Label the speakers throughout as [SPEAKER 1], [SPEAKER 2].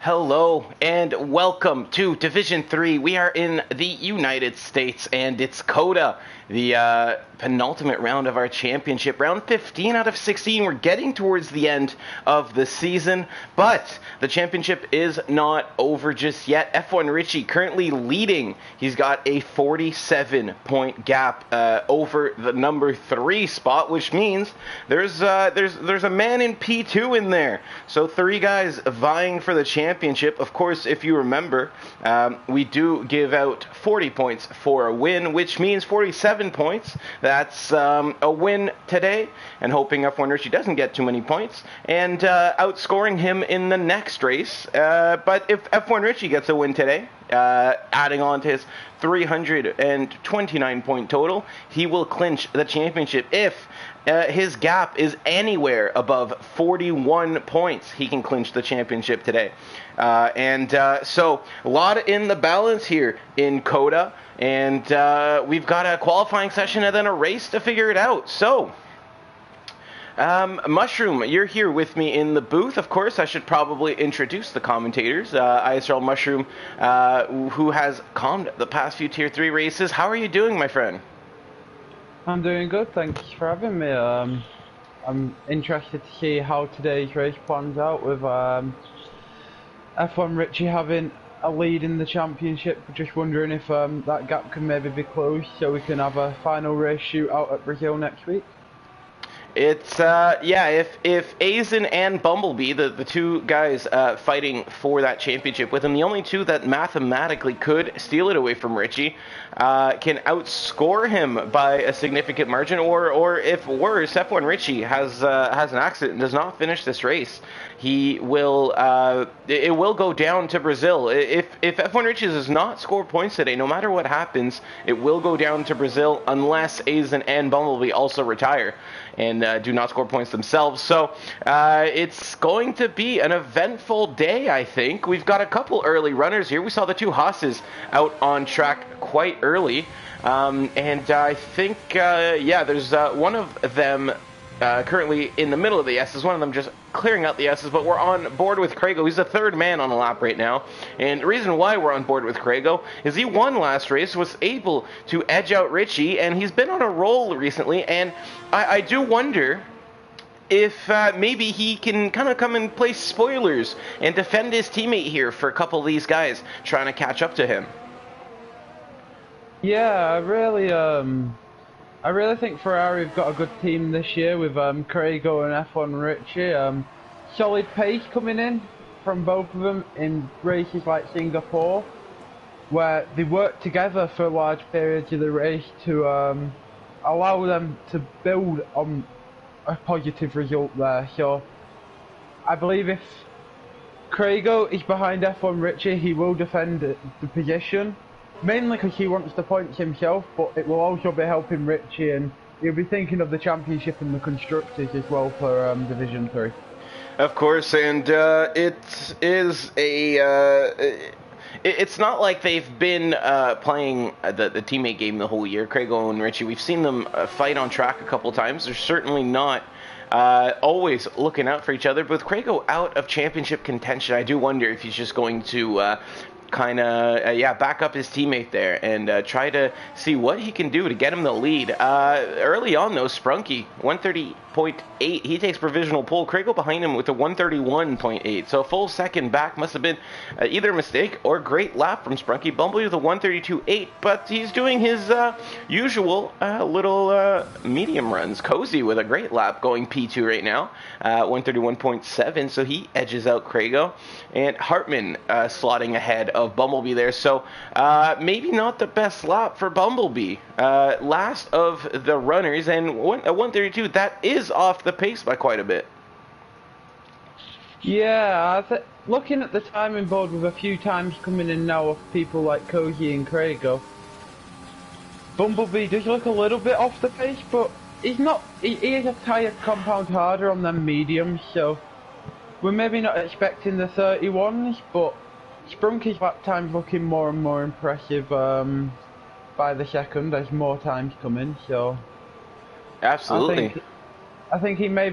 [SPEAKER 1] Hello and welcome to Division 3. We are in the United States and it's CODA, the penultimate round of our championship. Round 15 out of 16. We're getting towards the end of the season, but the championship is not over just yet. F1 Richie currently leading. He's got a 47-point gap over the number 3 spot, which means there's a man in P2 in there. So 3 guys vying for the championship. Of course, if you remember, we do give out 40 points for a win, which means 47 points. That's a win today, and hoping F1 Richie doesn't get too many points, and outscoring him in the next race. But if F1 Richie gets a win today, adding on to his 329 point total, he will clinch the championship. If his gap is anywhere above 41 points, he can clinch the championship today. So a lot in the balance here in CODA, and we've got a qualifying session and then a race to figure it out. So Mushroom, you're here with me in the booth. Of course, I should probably introduce the commentators. ISRL Mushroom, who has calmed the past few Tier 3 races. How are you doing, my friend?
[SPEAKER 2] I'm doing good, thanks for having me. I'm interested to see how today's race plans out with F1 Richie having a lead in the championship. Just wondering if that gap can maybe be closed so we can have a final race shootout at Brazil next week.
[SPEAKER 1] It's, if Aizen and Bumblebee, the two guys fighting for that championship with him, the only two that mathematically could steal it away from Richie, can outscore him by a significant margin, or if worse, F1 Richie has an accident and does not finish this race, he will, it will go down to Brazil. If F1 Richie does not score points today, no matter what happens, it will go down to Brazil unless Aizen and Bumblebee also retire and do not score points themselves. So it's going to be an eventful day, I think. We've got a couple early runners here. We saw the two Haas's out on track quite early. And I think, there's one of them currently in the middle of the S's, one of them just clearing out the S's, but we're on board with Crago. He's the third man on the lap right now, and the reason why we're on board with Crago is he won last race, was able to edge out Richie, and he's been on a roll recently, and I do wonder if maybe he can kind of come and play spoilers and defend his teammate here for a couple of these guys trying to catch up to him.
[SPEAKER 2] Yeah, I really think Ferrari have got a good team this year with Crago and F1 Richie. Solid pace coming in from both of them in races like Singapore, where they work together for large periods of the race to allow them to build on a positive result there. So I believe if Crago is behind F1 Richie, he will defend the position. Mainly because he wants the points himself, but it will also be helping Richie, and he'll be thinking of the championship and the constructors as well for Division 3.
[SPEAKER 1] Of course, and it is a... It's not like they've been playing the teammate game the whole year, Crago and Richie. We've seen them fight on track a couple times. They're certainly not always looking out for each other. But with Crago out of championship contention, I do wonder if he's just going to back up his teammate there and try to see what he can do to get him the lead. Early on, though, Sprunky, 130.8, he takes provisional pole. Crago behind him with a 131.8, so a full second back. Must have been either a mistake or a great lap from Sprunky. Bumblebee with a 132.8, but he's doing his usual little medium runs. Cozy with a great lap going P2 right now, 131.7, so he edges out Crago. And Hartman slotting ahead of Bumblebee there, so maybe not the best lap for Bumblebee. Last of the runners, and a 132, that is off the pace by quite a bit.
[SPEAKER 2] Yeah, looking at the timing board with a few times coming in now of people like Cozy and Crago, Bumblebee does look a little bit off the pace, but he's not. He is a tyre compound harder on them mediums, so we're maybe not expecting the 31s, but Sprunky's lap time's looking more and more impressive by the second as more times come in, so
[SPEAKER 1] absolutely.
[SPEAKER 2] I think he may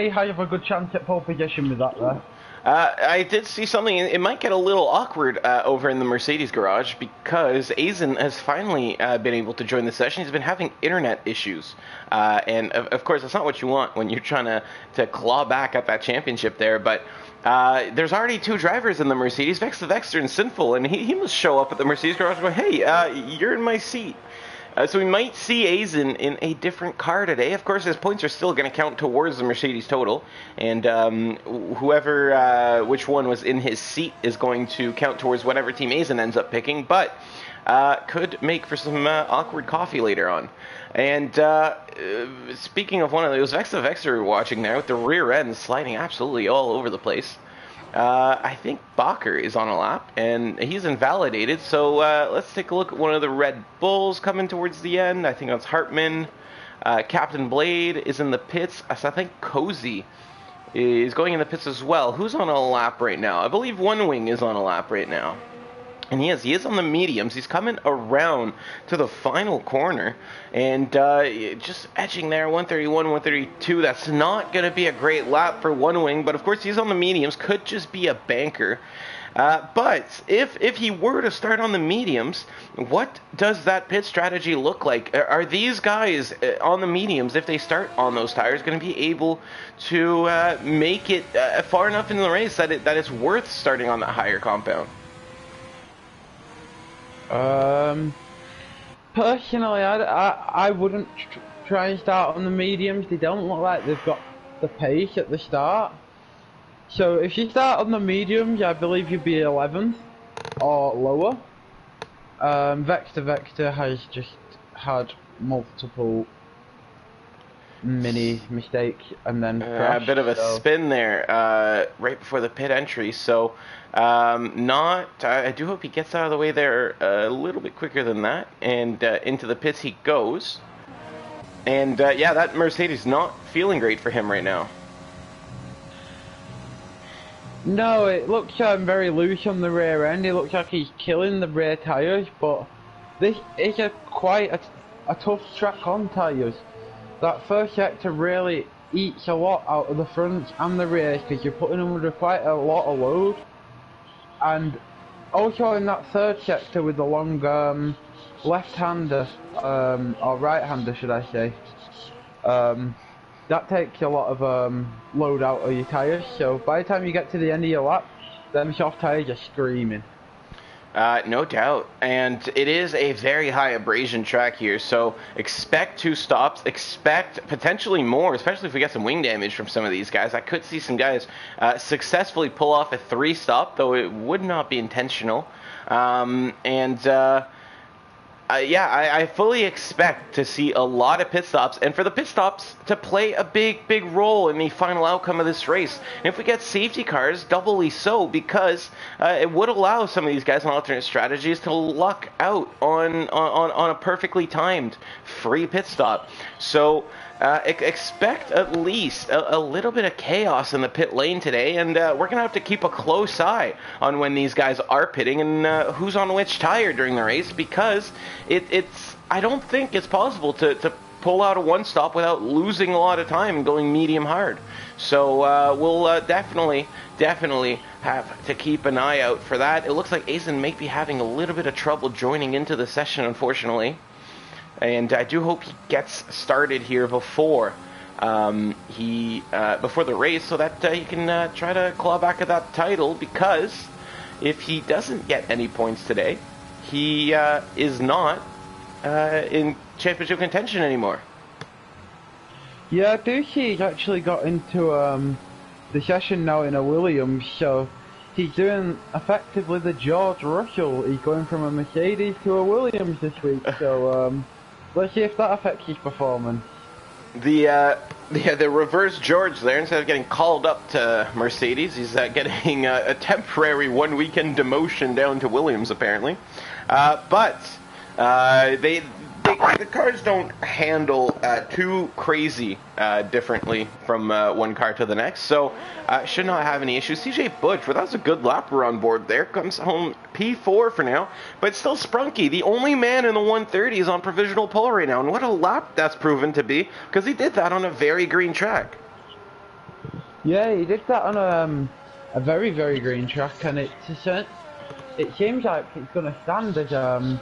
[SPEAKER 2] have a good chance at pole position with that there.
[SPEAKER 1] I did see something. It might get a little awkward over in the Mercedes garage because Aizen has finally been able to join the session. He's been having internet issues. And of course, that's not what you want when you're trying to claw back at that championship there. But there's already 2 drivers in the Mercedes, Vex the Vexter and Sinful. And he must show up at the Mercedes garage and go, hey, you're in my seat. So we might see Aizen in a different car today. Of course, his points are still going to count towards the Mercedes total, and which one was in his seat is going to count towards whatever team Aizen ends up picking, but could make for some awkward coffee later on. And speaking of one of those, Vex the Vexer we're watching there with the rear end sliding absolutely all over the place. I think Bacher is on a lap, and he's invalidated, so let's take a look at one of the Red Bulls coming towards the end. I think that's Hartman. Captain Blade is in the pits. So I think Cozy is going in the pits as well. Who's on a lap right now? I believe One Wing is on a lap right now. And he is on the mediums. He's coming around to the final corner and just edging there, 131, 132. That's not going to be a great lap for One Wing, but of course he's on the mediums. Could just be a banker. But if he were to start on the mediums, what does that pit strategy look like? Are these guys on the mediums, if they start on those tires, going to be able to make it far enough in the race that it's worth starting on that higher compound?
[SPEAKER 2] Personally, I wouldn't try and start on the mediums. They don't look like they've got the pace at the start. So if you start on the mediums, I believe you'd be 11th or lower. Vector has just had multiple mini mistakes and then crashed,
[SPEAKER 1] a bit of a spin there right before the pit entry. So I do hope he gets out of the way there a little bit quicker than that, and into the pits he goes. And yeah, that Mercedes not feeling great for him right now.
[SPEAKER 2] No, it looks very loose on the rear end. It looks like he's killing the rear tyres, but this is quite a tough track on tyres. That first sector really eats a lot out of the front and the rear because you're putting them under quite a lot of load. And also in that third sector with the long left-hander, or right-hander should I say, that takes a lot of load out of your tyres, so by the time you get to the end of your lap, them soft tyres are screaming.
[SPEAKER 1] No doubt, and it is a very high abrasion track here, so expect 2 stops, expect potentially more, especially if we get some wing damage from some of these guys. I could see some guys successfully pull off a 3 stop, though it would not be intentional. Yeah, I fully expect to see a lot of pit stops, and for the pit stops to play a big role in the final outcome of this race. And if we get safety cars, doubly so, because it would allow some of these guys on alternate strategies to luck out on a perfectly timed free pit stop. So expect at least a little bit of chaos in the pit lane today, and we're going to have to keep a close eye on when these guys are pitting and who's on which tire during the race, because I don't think it's possible to pull out a 1 stop without losing a lot of time and going medium hard. So we'll definitely have to keep an eye out for that. It looks like Aizen might be having a little bit of trouble joining into the session, unfortunately. And I do hope he gets started here before before the race, so that he can try to claw back at that title, because if he doesn't get any points today, he is not in championship contention anymore.
[SPEAKER 2] Yeah, I do see he's actually got into the session now in a Williams, so he's doing effectively the George Russell. He's going from a Mercedes to a Williams this week, so let's see if that affects his performance.
[SPEAKER 1] The reverse George there, instead of getting called up to Mercedes, he's getting a temporary 1 weekend demotion down to Williams, apparently. But the cars don't handle too crazy differently from one car to the next, so should not have any issues. CJ Butch, well, that was a good lapper on board there, comes home P4 for now, but still Sprunky, the only man in the 130 is on provisional pole right now, and what a lap that's proven to be, because he did that on a very green track.
[SPEAKER 2] Yeah, he did that on a very, very green track, and it seems like it's going to stand as a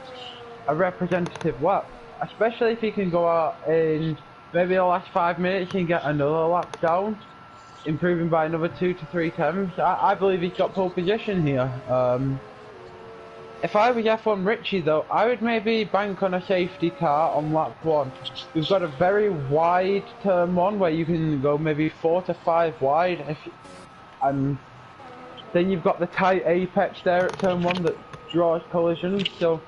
[SPEAKER 2] representative lap, especially if he can go out in maybe the last 5 minutes and get another lap down, improving by another 2 to 3 tenths. I believe he's got pole position here. If I was F1 Richie though, I would maybe bank on a safety car on lap 1. We've got a very wide turn 1 where you can go maybe 4 to 5 wide, and then you've got the tight apex there at turn 1 that draws collisions, so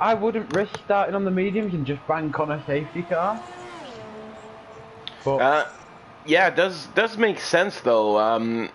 [SPEAKER 2] I wouldn't risk starting on the mediums and just bank on a safety car. But
[SPEAKER 1] yeah, it does make sense though.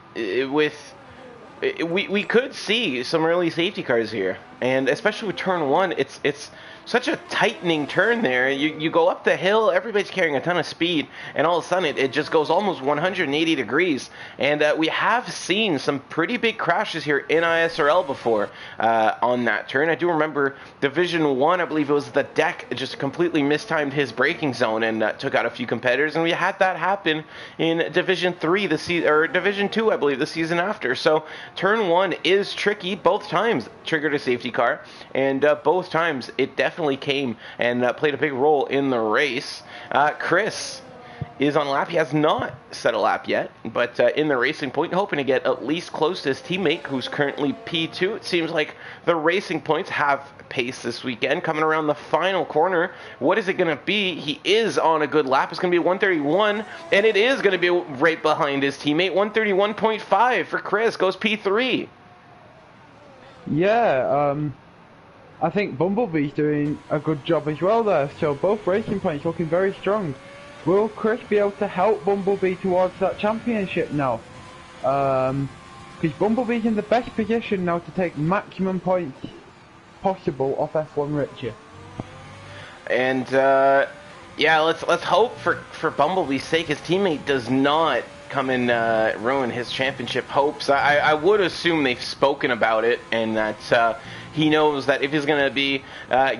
[SPEAKER 1] We could see some early safety cars here, and especially with turn 1, it's such a tightening turn there. You go up the hill, everybody's carrying a ton of speed, and all of a sudden it just goes almost 180 degrees. And we have seen some pretty big crashes here in ISRL before on that turn. I do remember Division 1, I believe it was the deck just completely mistimed his braking zone and took out a few competitors, and we had that happen in Division 3 or Division 2, I believe, the season after. So turn 1 is tricky. Both times triggered a safety car, and both times it definitely came and played a big role in the race. Chris is on lap. He has not set a lap yet, but in the Racing Point, hoping to get at least close to his teammate, who's currently P2. It seems like the Racing Points have pace this weekend. Coming around the final corner, what is it going to be? He is on a good lap. It's going to be 131, and it is going to be right behind his teammate. 131.5 for Chris, goes P3.
[SPEAKER 2] yeah, I think Bumblebee's doing a good job as well there, so both Racing Points looking very strong. Will Chris be able to help Bumblebee towards that championship now? Because Bumblebee's in the best position now to take maximum points possible off F1 Richie.
[SPEAKER 1] And yeah, let's hope for Bumblebee's sake his teammate does not come and ruin his championship hopes. I would assume they've spoken about it, and that he knows that if he's going to be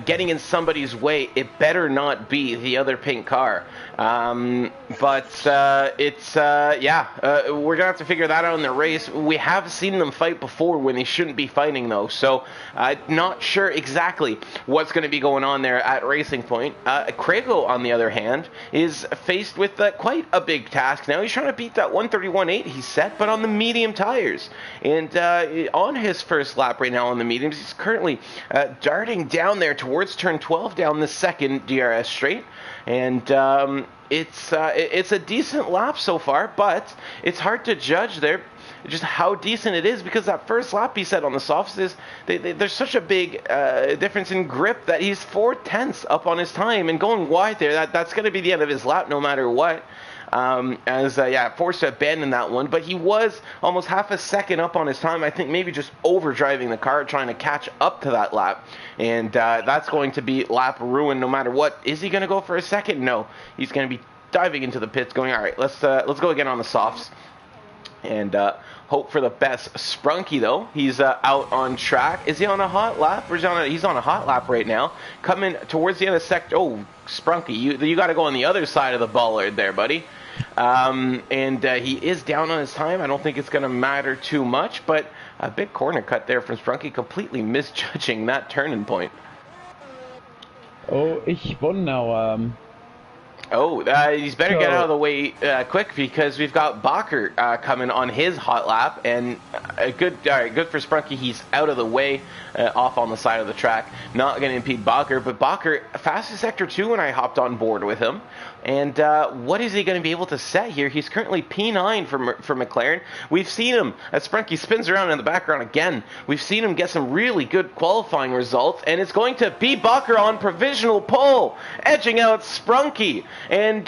[SPEAKER 1] getting in somebody's way, it better not be the other pink car. But it's yeah, we're gonna have to figure that out in the race. We have seen them fight before when they shouldn't be fighting though, so not sure exactly what's going to be going on there at Racing Point. Craigo, on the other hand, is faced with quite a big task now. He's trying to beat that 131.8 he set, but on the medium tires, and on his first lap right now on the mediums, he's currently darting down there towards turn 12 down the second DRS straight. And it's a decent lap so far, but it's hard to judge there just how decent it is, because that first lap he said on the softs is there's such a big difference in grip that he's 4/10 up on his time, and going wide there, that's going to be the end of his lap no matter what. Yeah, forced to abandon that one, but he was almost half a second up on his time. I think maybe just overdriving the car, trying to catch up to that lap, and that's going to be lap ruin no matter what. Is he going to go for a second? No, he's going to be diving into the pits, going, all right, let's go again on the softs, and hope for the best. Sprunky though, he's out on track. Is he on a hot lap? Or he's on a hot lap right now, coming towards the end of the sector. Oh, Sprunky, you got to go on the other side of the bollard there, buddy. And he is down on his time. I don't think it's going to matter too much, but a big corner cut there from Sprunky, completely misjudging that turning point.
[SPEAKER 2] Oh, it's fun now.
[SPEAKER 1] He's better get out of the way quick, because we've got Bacher coming on his hot lap, and good for Sprunky. He's out of the way, off on the side of the track, not going to impede Bacher. But Bacher, fastest sector 2 when I hopped on board with him. And what is he going to be able to set here? He's currently P9 for McLaren. We've seen him, as Sprunky spins around in the background again, we've seen him get some really good qualifying results, and it's going to be Bacher on provisional pole, edging out Sprunky. And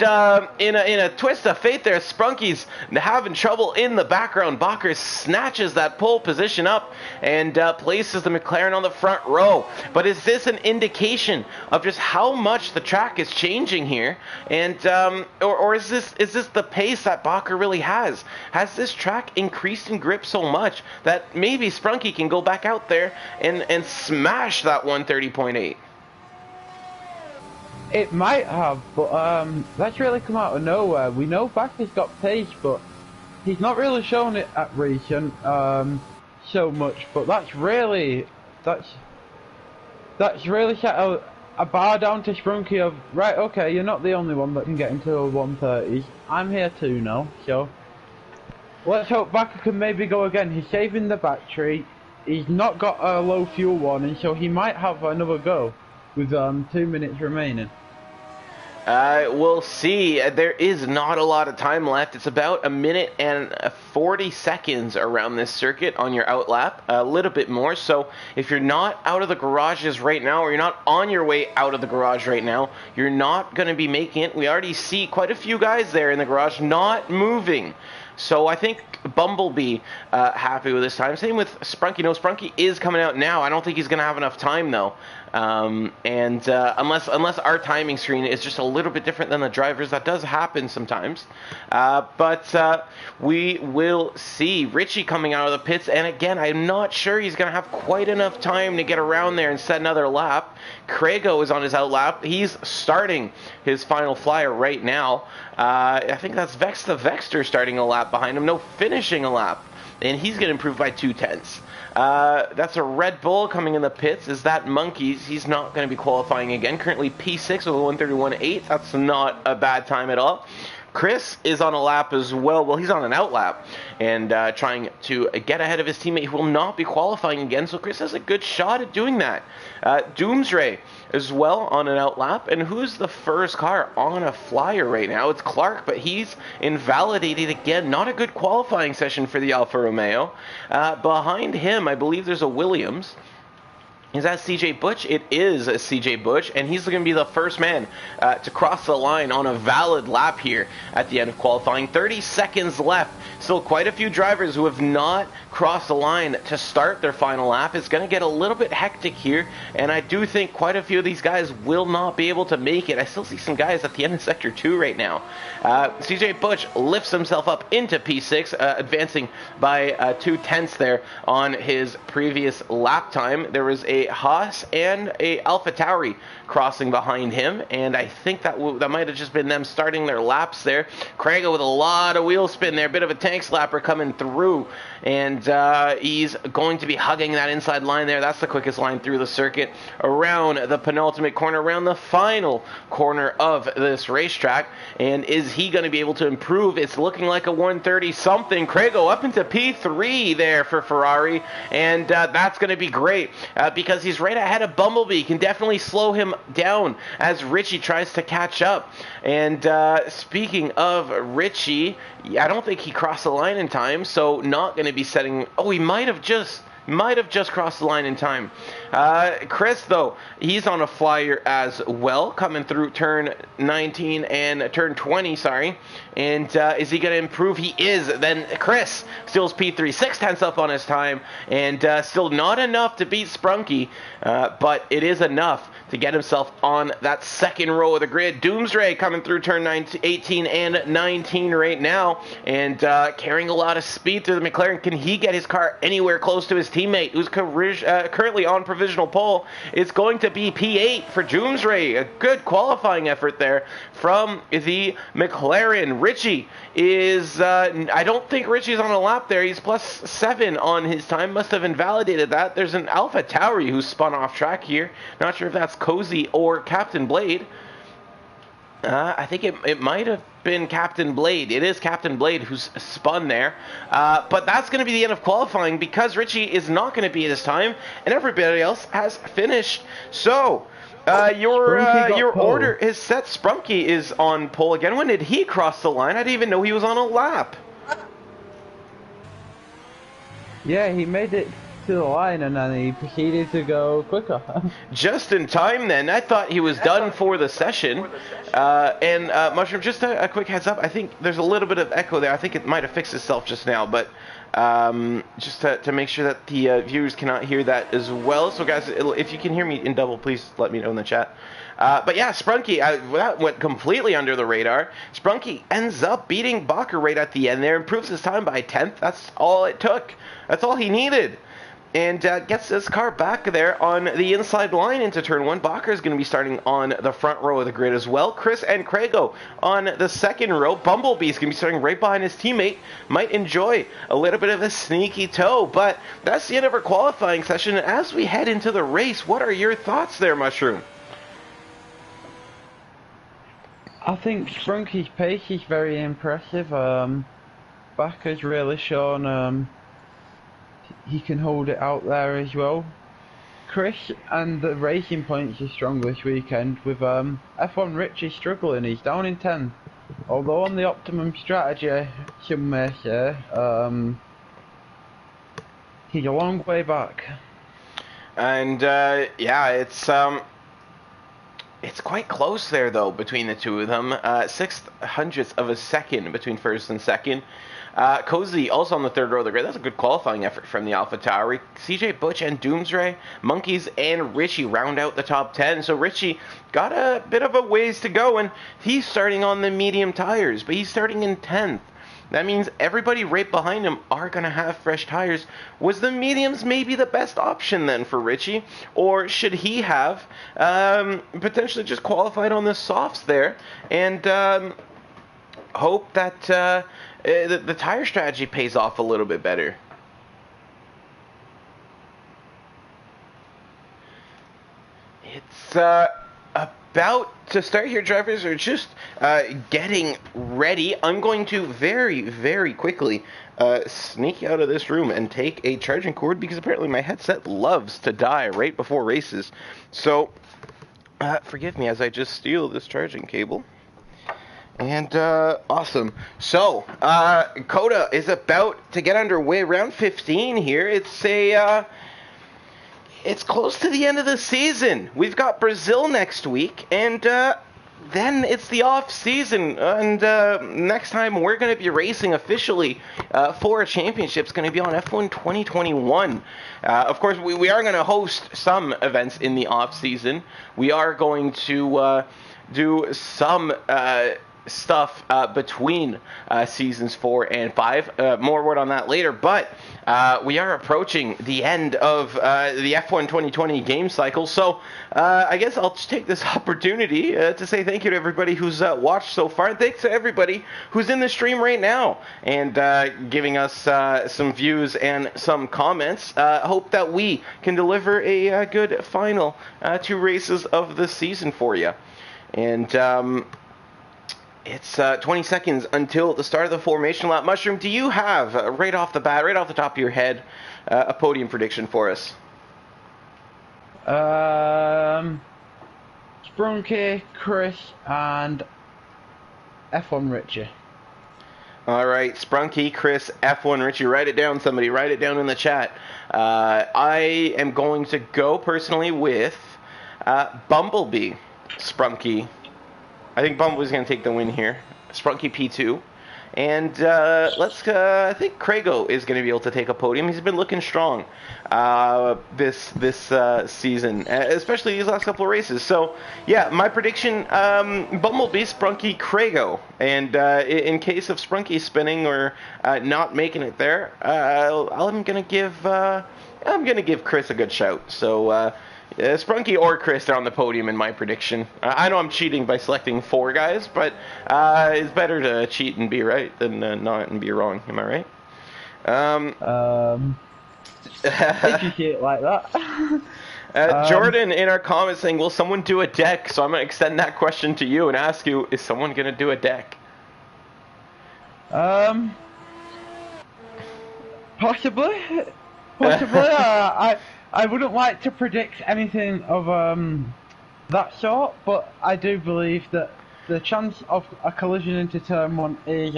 [SPEAKER 1] in a twist of fate there, Sprunky's having trouble in the background. Bacher snatches that pole position up and places the McLaren on the front row. But is this an indication of just how much the track is changing here? And or is this the pace that Bacher really has? Has this track increased in grip so much that maybe Sprunky can go back out there and smash that 130.8?
[SPEAKER 2] It might have, but that's really come out of nowhere. We know Bacher's got pace, but he's not really shown it at recent so much, but that's really set a bar down to Sprunky of, right, okay, you're not the only one that can get into the 130s. I'm here too now, so let's hope Bakker can maybe go again. He's saving the battery. He's not got a low fuel warning, so he might have another go with 2 minutes remaining.
[SPEAKER 1] We'll see. There is not a lot of time left. It's about 1 minute and 40 seconds around this circuit on your out lap, a little bit more. So if you're not out of the garages right now, or you're not on your way out of the garage right now, you're not going to be making it. We already see quite a few guys there in the garage not moving. So I think Bumblebee happy with this time. Same with Sprunky. No, Sprunky is coming out now. I don't think he's going to have enough time, though. Unless our timing screen is just a little bit different than the drivers. That does happen sometimes. But we will see. Richie coming out of the pits. And again, I'm not sure he's going to have quite enough time to get around there and set another lap. Craigo is on his out lap. He's starting his final flyer right now. I think that's Vex the Vexter starting a lap behind him. No, finishing a lap. And he's going to improve by 2/10. That's a Red Bull coming in the pits. Is that Monkeys? He's not going to be qualifying again. Currently P6 with a 1:31.8. That's not a bad time at all. Chris is on a lap as well. Well, he's on an out lap and trying to get ahead of his teammate who will not be qualifying again. So Chris has a good shot at doing that. Doomsray as well on an out lap. And who's the first car on a flyer right now? It's Clark, but he's invalidated again. Not a good qualifying session for the Alfa Romeo. Behind him, I believe there's a Williams. Is that CJ Butch? It is CJ Butch, and he's going to be the first man to cross the line on a valid lap here at the end of qualifying. 30 seconds left. Still quite a few drivers who have not crossed the line to start their final lap. It's going to get a little bit hectic here, and I do think quite a few of these guys will not be able to make it. I still see some guys at the end of Sector 2 right now. CJ Butch lifts himself up into P6, advancing by 2/10 there on his previous lap time. There was a Haas and a Alpha Tauri crossing behind him, and I think that might have just been them starting their laps there. Craigo with a lot of wheel spin there, bit of a tank slapper coming through, and he's going to be hugging that inside line there. That's the quickest line through the circuit, around the penultimate corner, around the final corner of this racetrack. And is he going to be able to improve? It's looking like a 130 something. Craigo up into P3 there for Ferrari, and that's going to be great because he's right ahead of Bumblebee. He can definitely slow him down as Richie tries to catch up. And speaking of Richie, I don't think he crossed the line in time, so not going to be setting. Oh, he might have just crossed the line in time. Chris, though, he's on a flyer as well, coming through turn 19 and turn 20, sorry. And is he going to improve? He is. Then Chris steals P3, 6/10 up on his time, and still not enough to beat Sprunky, but it is enough to get himself on that second row of the grid. Doomsday coming through turn 18 and 19 right now, and carrying a lot of speed through the McLaren. Can he get his car anywhere close to his teammate, who's currently on provisional pole? It's going to be P8 for Doomsday. A good qualifying effort there from the McLaren. Richie is, I don't think Richie's on a lap there. He's +7 on his time. Must have invalidated that. There's an Alpha Tauri who spun off track here. Not sure if that's Cozy or Captain Blade. I think it might have been Captain Blade. It is Captain Blade who's spun there. But that's going to be the end of qualifying because Richie is not going to be at his time and everybody else has finished. So your order is set. Sprunky is on pole again. When did he cross the line? I didn't even know he was on a lap.
[SPEAKER 2] Yeah, he made it to the line and then he proceeded to go quicker.
[SPEAKER 1] Just in time then. I thought he was done for the session. Mushroom, just a quick heads up. I think there's a little bit of echo there. I think it might have fixed itself just now, but just to make sure that the viewers cannot hear that as well. So guys, if you can hear me in double, please let me know in the chat. But yeah, Sprunky, that went completely under the radar. Sprunky ends up beating Bakker right at the end there, improves his time by 1/10. That's all it took. That's all he needed. and gets this car back there on the inside line into turn 1. Bacher is going to be starting on the front row of the grid as well. Chris and Craigo on the second row. Bumblebee is going to be starting right behind his teammate. Might enjoy a little bit of a sneaky tow, but that's the end of our qualifying session. As we head into the race, what are your thoughts there, Mushroom?
[SPEAKER 2] I think Sprunky's pace is very impressive. Bacher's really shown he can hold it out there as well. Chris and the Racing Points are strong this weekend with F1 Richie struggling. He's down in 10th. Although on the optimum strategy, some may say, he's a long way back.
[SPEAKER 1] And yeah, it's quite close there, though, between the two of them. 0.06 of a second between first and second. Cozy also on the third row of the grid. That's a good qualifying effort from the Alpha Tauri. CJ Butch and Doomsray, Monkeys, and Richie round out the top 10. So Richie got a bit of a ways to go, and he's starting on the medium tires, but he's starting in 10th. That means everybody right behind him are going to have fresh tires. Was the mediums maybe the best option then for Richie? Or should he have potentially just qualified on the softs there and hope that the tire strategy pays off a little bit better? It's about to start here. Drivers are just getting ready. I'm going to very, very quickly sneak out of this room and take a charging cord because apparently my headset loves to die right before races. So forgive me as I just steal this charging cable. And awesome. So Coda is about to get underway. Round 15 here. It's close to the end of the season. We've got Brazil next week, and then it's the off season. And next time we're going to be racing officially for a championship is going to be on F1 2021. Of course, we are going to host some events in the off season. We are going to do some stuff between seasons 4 and 5. More word on that later, but we are approaching the end of the F1 2020 game cycle, so I guess I'll just take this opportunity to say thank you to everybody who's watched so far, and thanks to everybody who's in the stream right now and giving us some views and some comments. Hope that we can deliver a good final 2 races of the season for you. And it's 20 seconds until the start of the formation lap. Mushroom, do you have, right off the bat, right off the top of your head, a podium prediction for us?
[SPEAKER 2] Sprunky, Chris, and F1 Richie.
[SPEAKER 1] All right, Sprunky, Chris, F1 Richie. Write it down, somebody. Write it down in the chat. I am going to go personally with Bumblebee, Sprunky. I think Bumblebee's going to take the win here. Sprunky P2. And I think Craigo is going to be able to take a podium. He's been looking strong this season, especially these last couple of races. So, yeah, my prediction, Bumblebee, Sprunky, Craigo. And in case of Sprunky spinning or not making it there, I'm going to give Chris a good shout. So, Sprunky or Chris are on the podium in my prediction. I know I'm cheating by selecting 4 guys, but it's better to cheat and be right than not and be wrong. Am I right?
[SPEAKER 2] If you see it like that.
[SPEAKER 1] Jordan in our comments saying, will someone do a deck? So I'm going to extend that question to you and ask you, is someone going to do a deck?
[SPEAKER 2] Possibly. I wouldn't like to predict anything of that sort, but I do believe that the chance of a collision into turn 1 is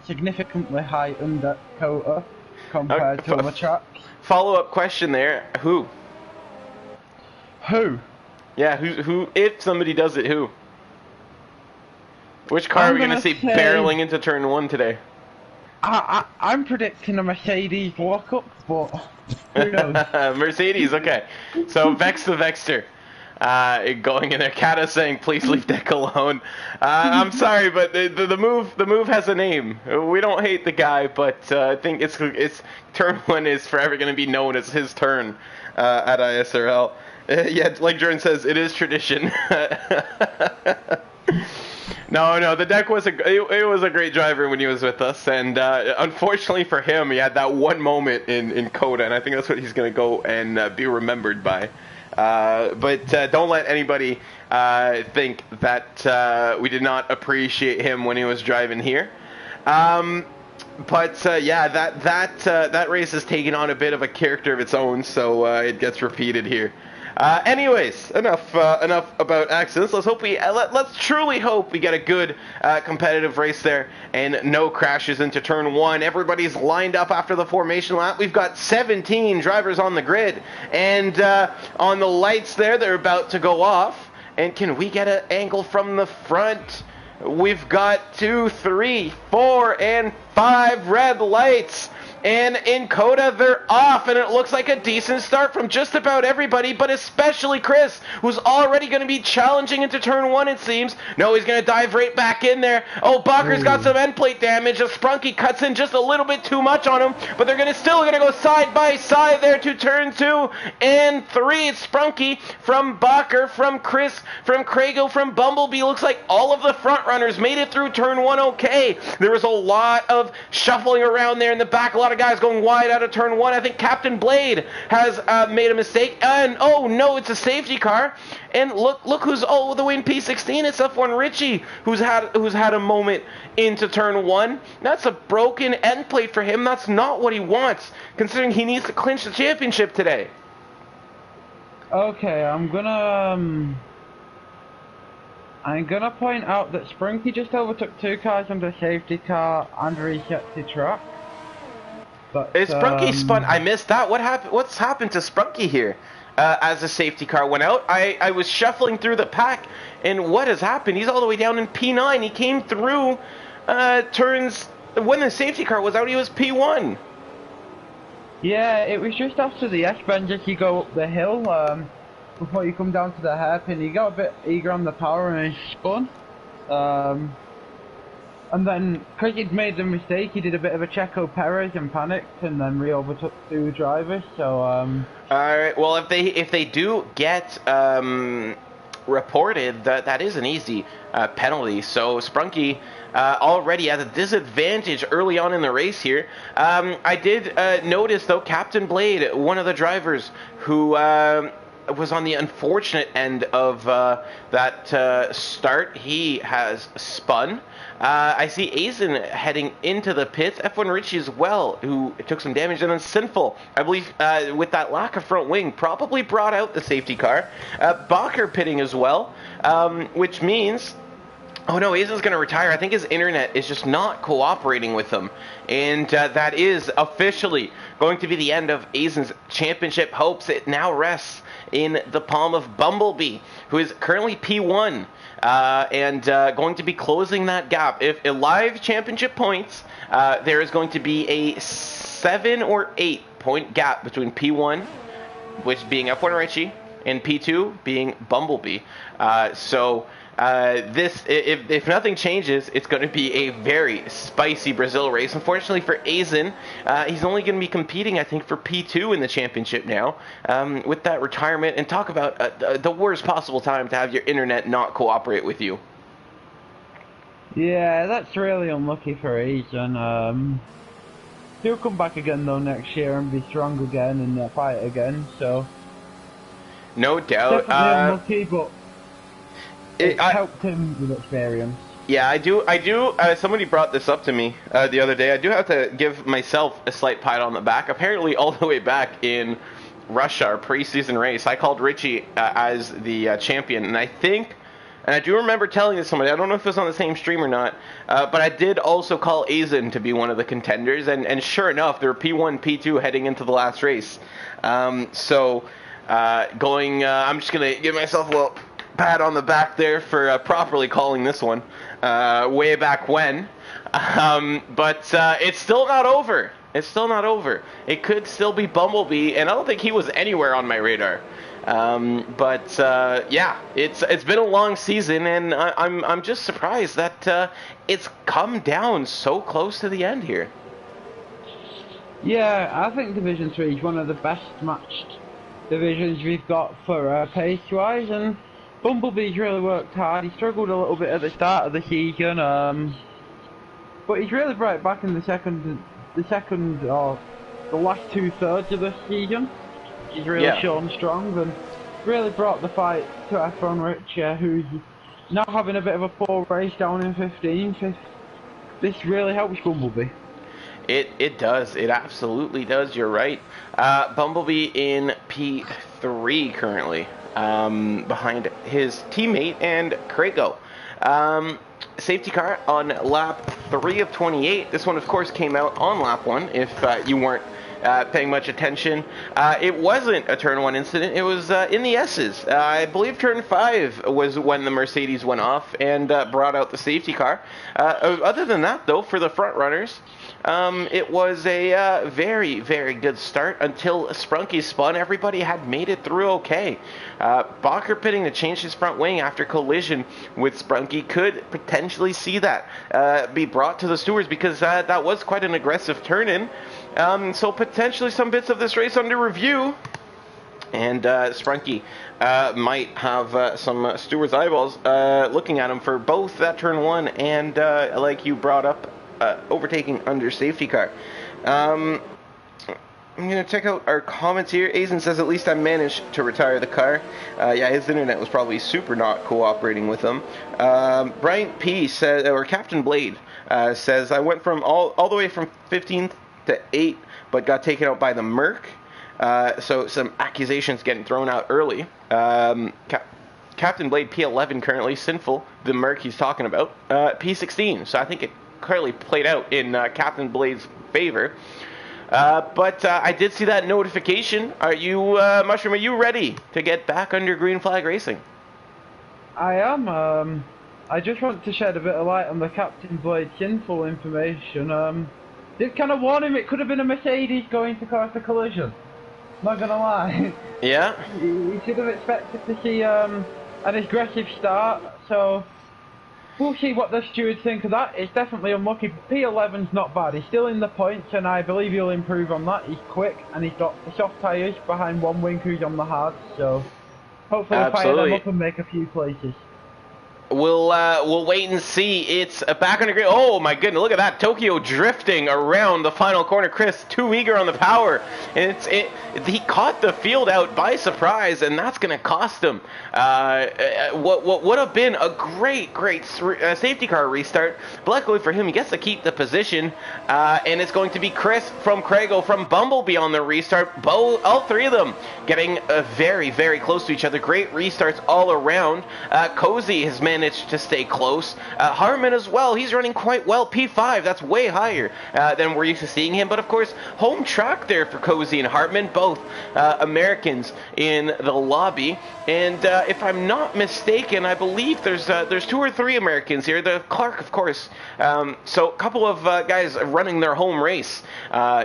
[SPEAKER 2] significantly high under Kota compared to other tracks.
[SPEAKER 1] Follow-up question there. Who?
[SPEAKER 2] Who?
[SPEAKER 1] Yeah, who? If somebody does it, who? Which car are we going to see barreling into turn 1 today?
[SPEAKER 2] I'm predicting a Mercedes lockup, but who knows?
[SPEAKER 1] Mercedes, okay. So Vex the Vexter. going in there. Kata saying, "Please leave Dick alone." I'm sorry, but the move has a name. We don't hate the guy, but I think it's turn 1 is forever going to be known as his turn at ISRL. Yeah, like Jordan says, it is tradition. No, the deck was it was a great driver when he was with us, and unfortunately for him, he had that one moment in Coda, and I think that's what he's going to go and be remembered by. But don't let anybody think that we did not appreciate him when he was driving here. But yeah, that race has taken on a bit of a character of its own, so it gets repeated here. Anyways, enough about accidents. Let's truly hope we get a good competitive race there and no crashes into turn 1. Everybody's lined up after the formation lap. We've got 17 drivers on the grid, and on the lights there, they're about to go off. And can we get an angle from the front? We've got 2, 3, 4, and 5 red lights. And in Coda, they're off, and it looks like a decent start from just about everybody, but especially Chris, who's already going to be challenging into turn 1, it seems. No, he's going to dive right back in there. Oh, Bakker's got some end plate damage. Sprunky cuts in just a little bit too much on him, but they're still going to go side by side there to turn 2 and 3. It's Sprunky from Bakker, from Chris, from Craigo, from Bumblebee. Looks like all of the front runners made it through turn 1 okay. There was a lot of shuffling around there in the back, a lot of guys going wide out of turn 1. I think Captain Blade has made a mistake, and oh no, it's a safety car. And look who's all the way in P16. It's F1 Richie who's had a moment into turn 1. That's a broken end plate for him. That's not what he wants, considering he needs to clinch the championship today.
[SPEAKER 2] Okay, I'm gonna point out that Sprunky just overtook 2 cars on the safety car and reset the track. But,
[SPEAKER 1] is Sprunky spun? I missed that. What's happened to Sprunky here? As the safety car went out, I was shuffling through the pack, and what has happened? He's all the way down in P9. He came through turns when the safety car was out. He was P1.
[SPEAKER 2] Yeah, it was just after the S-bend as you go up the hill. Before you come down to the hairpin, he got a bit eager on the power and he spun. And then, because he'd made the mistake, he did a bit of a Checo Perez and panicked, and then re-overtook 2 drivers. So,
[SPEAKER 1] Alright, well, if they do get reported, that is an easy penalty. So Sprunky already at a disadvantage early on in the race here. I did notice, though, Captain Blade, one of the drivers who was on the unfortunate end of that start, he has spun. I see Aizen heading into the pits. F1 Richie as well, who took some damage. And then Sinful, I believe, with that lack of front wing, probably brought out the safety car. Bakker pitting as well, which means... Oh no, Aizen's going to retire. I think his internet is just not cooperating with him. And that is officially going to be the end of Aizen's championship hopes. It now rests in the palm of Bumblebee, who is currently P1. And going to be closing that gap. If a live championship points, there is going to be a 7 or 8 point gap between P1, which being F1 Richie, and P2 being Bumblebee. This, if nothing changes, it's going to be a very spicy Brazil race. Unfortunately for Aizen, he's only going to be competing, I think, for P2 in the championship now, with that retirement. And talk about the worst possible time to have your internet not cooperate with you.
[SPEAKER 2] Yeah, that's really unlucky for Aizen. He'll come back again, though, next year and be strong again and fight again, so...
[SPEAKER 1] No doubt.
[SPEAKER 2] Definitely unlucky, but... It helped him with experience.
[SPEAKER 1] Yeah, I do. Somebody brought this up to me the other day. I do have to give myself a slight pat on the back. Apparently, all the way back in Russia, our preseason race, I called Richie as the champion. And I do remember telling this to somebody, I don't know if it was on the same stream or not, but I did also call Aizen to be one of the contenders. And sure enough, there were P1, P2 heading into the last race. I'm just going to give myself a little... pat on the back there for properly calling this one way back when. But it's still not over. It's still not over. It could still be Bumblebee, and I don't think he was anywhere on my radar. Yeah, it's been a long season, and I'm just surprised that it's come down so close to the end here.
[SPEAKER 2] Yeah, I think Division 3 is one of the best matched divisions we've got for pace-wise, and Bumblebee's really worked hard. He struggled a little bit at the start of the season, but he's really brought it back in the last 2/3 of the season. He's really shown strong and really brought the fight to F1 Rich, who's now having a bit of a poor race down in 15th. This really helps Bumblebee.
[SPEAKER 1] It does. It absolutely does. You're right. Bumblebee in P3 currently, behind his teammate and Krago. Safety car on lap 3 of 28. This one, of course, came out on lap 1, if you weren't paying much attention. It wasn't a turn 1 incident. It was in the S's. I believe turn 5 was when the Mercedes went off and brought out the safety car. Other than that, though, for the front runners, it was a very, very good start until Sprunky spun. Everybody had made it through okay. Bacher pitting to change his front wing after collision with Sprunky could potentially see that be brought to the stewards, because that was quite an aggressive turn-in. So potentially some bits of this race under review. And Sprunky might have some stewards' eyeballs looking at him for both that turn 1 and, like you brought up, overtaking under safety car. I'm going to check out our comments here. Aizen says, at least I managed to retire the car. Yeah, his internet was probably super not cooperating with him. Bryant P says, or Captain Blade says, I went from all the way from 15th to 8th, but got taken out by the Merc. So some accusations getting thrown out early. Captain Blade P11 currently, Sinful, the Merc he's talking about, P16. So I think it clearly played out in Captain Blade's favor. But I did see that notification. Are you, Mushroom, are you ready to get back under green flag racing?
[SPEAKER 2] I am. I just want to shed a bit of light on the Captain Blade Sinful information. Did kind of warn him it could have been a Mercedes going to cause a collision. Not gonna lie.
[SPEAKER 1] Yeah?
[SPEAKER 2] He should have expected to see an aggressive start, so we'll see what the stewards think of that. It's definitely unlucky. P11's not bad. He's still in the points, and I believe he'll improve on that. He's quick, and he's got the soft tyres behind one wing who's on the hard, so hopefully fire them up and make a few places.
[SPEAKER 1] We'll wait and see. It's back on the grid. Oh my goodness, look at that. Tokyo drifting around the final corner. Chris, too eager on the power. And he caught the field out by surprise, and that's going to cost him. What would have been a great safety car restart. But luckily for him, he gets to keep the position. And it's going to be Chris from Krago from Bumblebee on the restart. All three of them getting very, very close to each other. Great restarts all around. Cozy has managed to stay close. Harmon as well, he's running quite well. P5, that's way higher than we're used to seeing him. But of course, home track there for Cozy and Hartman, both Americans in the lobby. And if I'm not mistaken, I believe there's 2 or 3 Americans here. The Clark, of course. So a couple of guys running their home race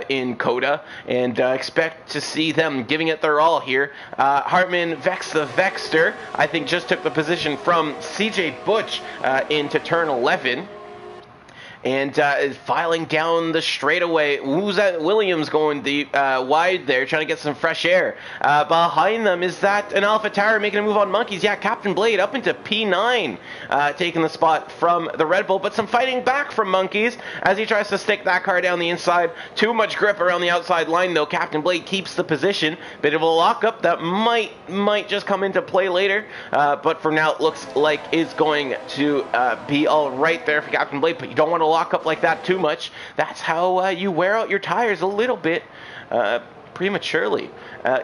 [SPEAKER 1] in Coda, and expect to see them giving it their all here. Hartman Vex the Vexter, I think, just took the position from CJ Butch into turn 11. And filing down the straightaway. Who's that? Williams going wide there, trying to get some fresh air. Behind them, is that an Alpha Tower making a move on Monkeys? Yeah, Captain Blade up into P9, taking the spot from the Red Bull. But some fighting back from Monkeys as he tries to stick that car down the inside. Too much grip around the outside line, though. Captain Blade keeps the position. Bit of a lockup that might just come into play later. But for now, it looks like it's going to be all right there for Captain Blade. But you don't want to lock up like that too much. That's how you wear out your tires a little bit. prematurely.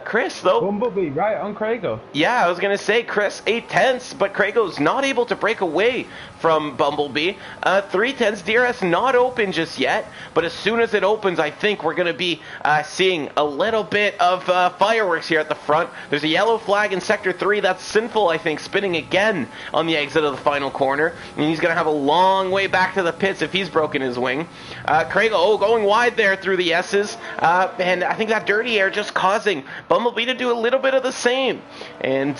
[SPEAKER 1] Chris, though...
[SPEAKER 2] Bumblebee right on Craigo.
[SPEAKER 1] Yeah, I was going to say, Chris, 8/10, but Craigo's not able to break away from Bumblebee. 3/10, DRS not open just yet, but as soon as it opens, I think we're going to be seeing a little bit of fireworks here at the front. There's a yellow flag in Sector 3. That's Sinful, I think, spinning again on the exit of the final corner. And he's going to have a long way back to the pits if he's broken his wing. Craigo, going wide there through the S's. And I think that dirty air just causing Bumblebee to do a little bit of the same. And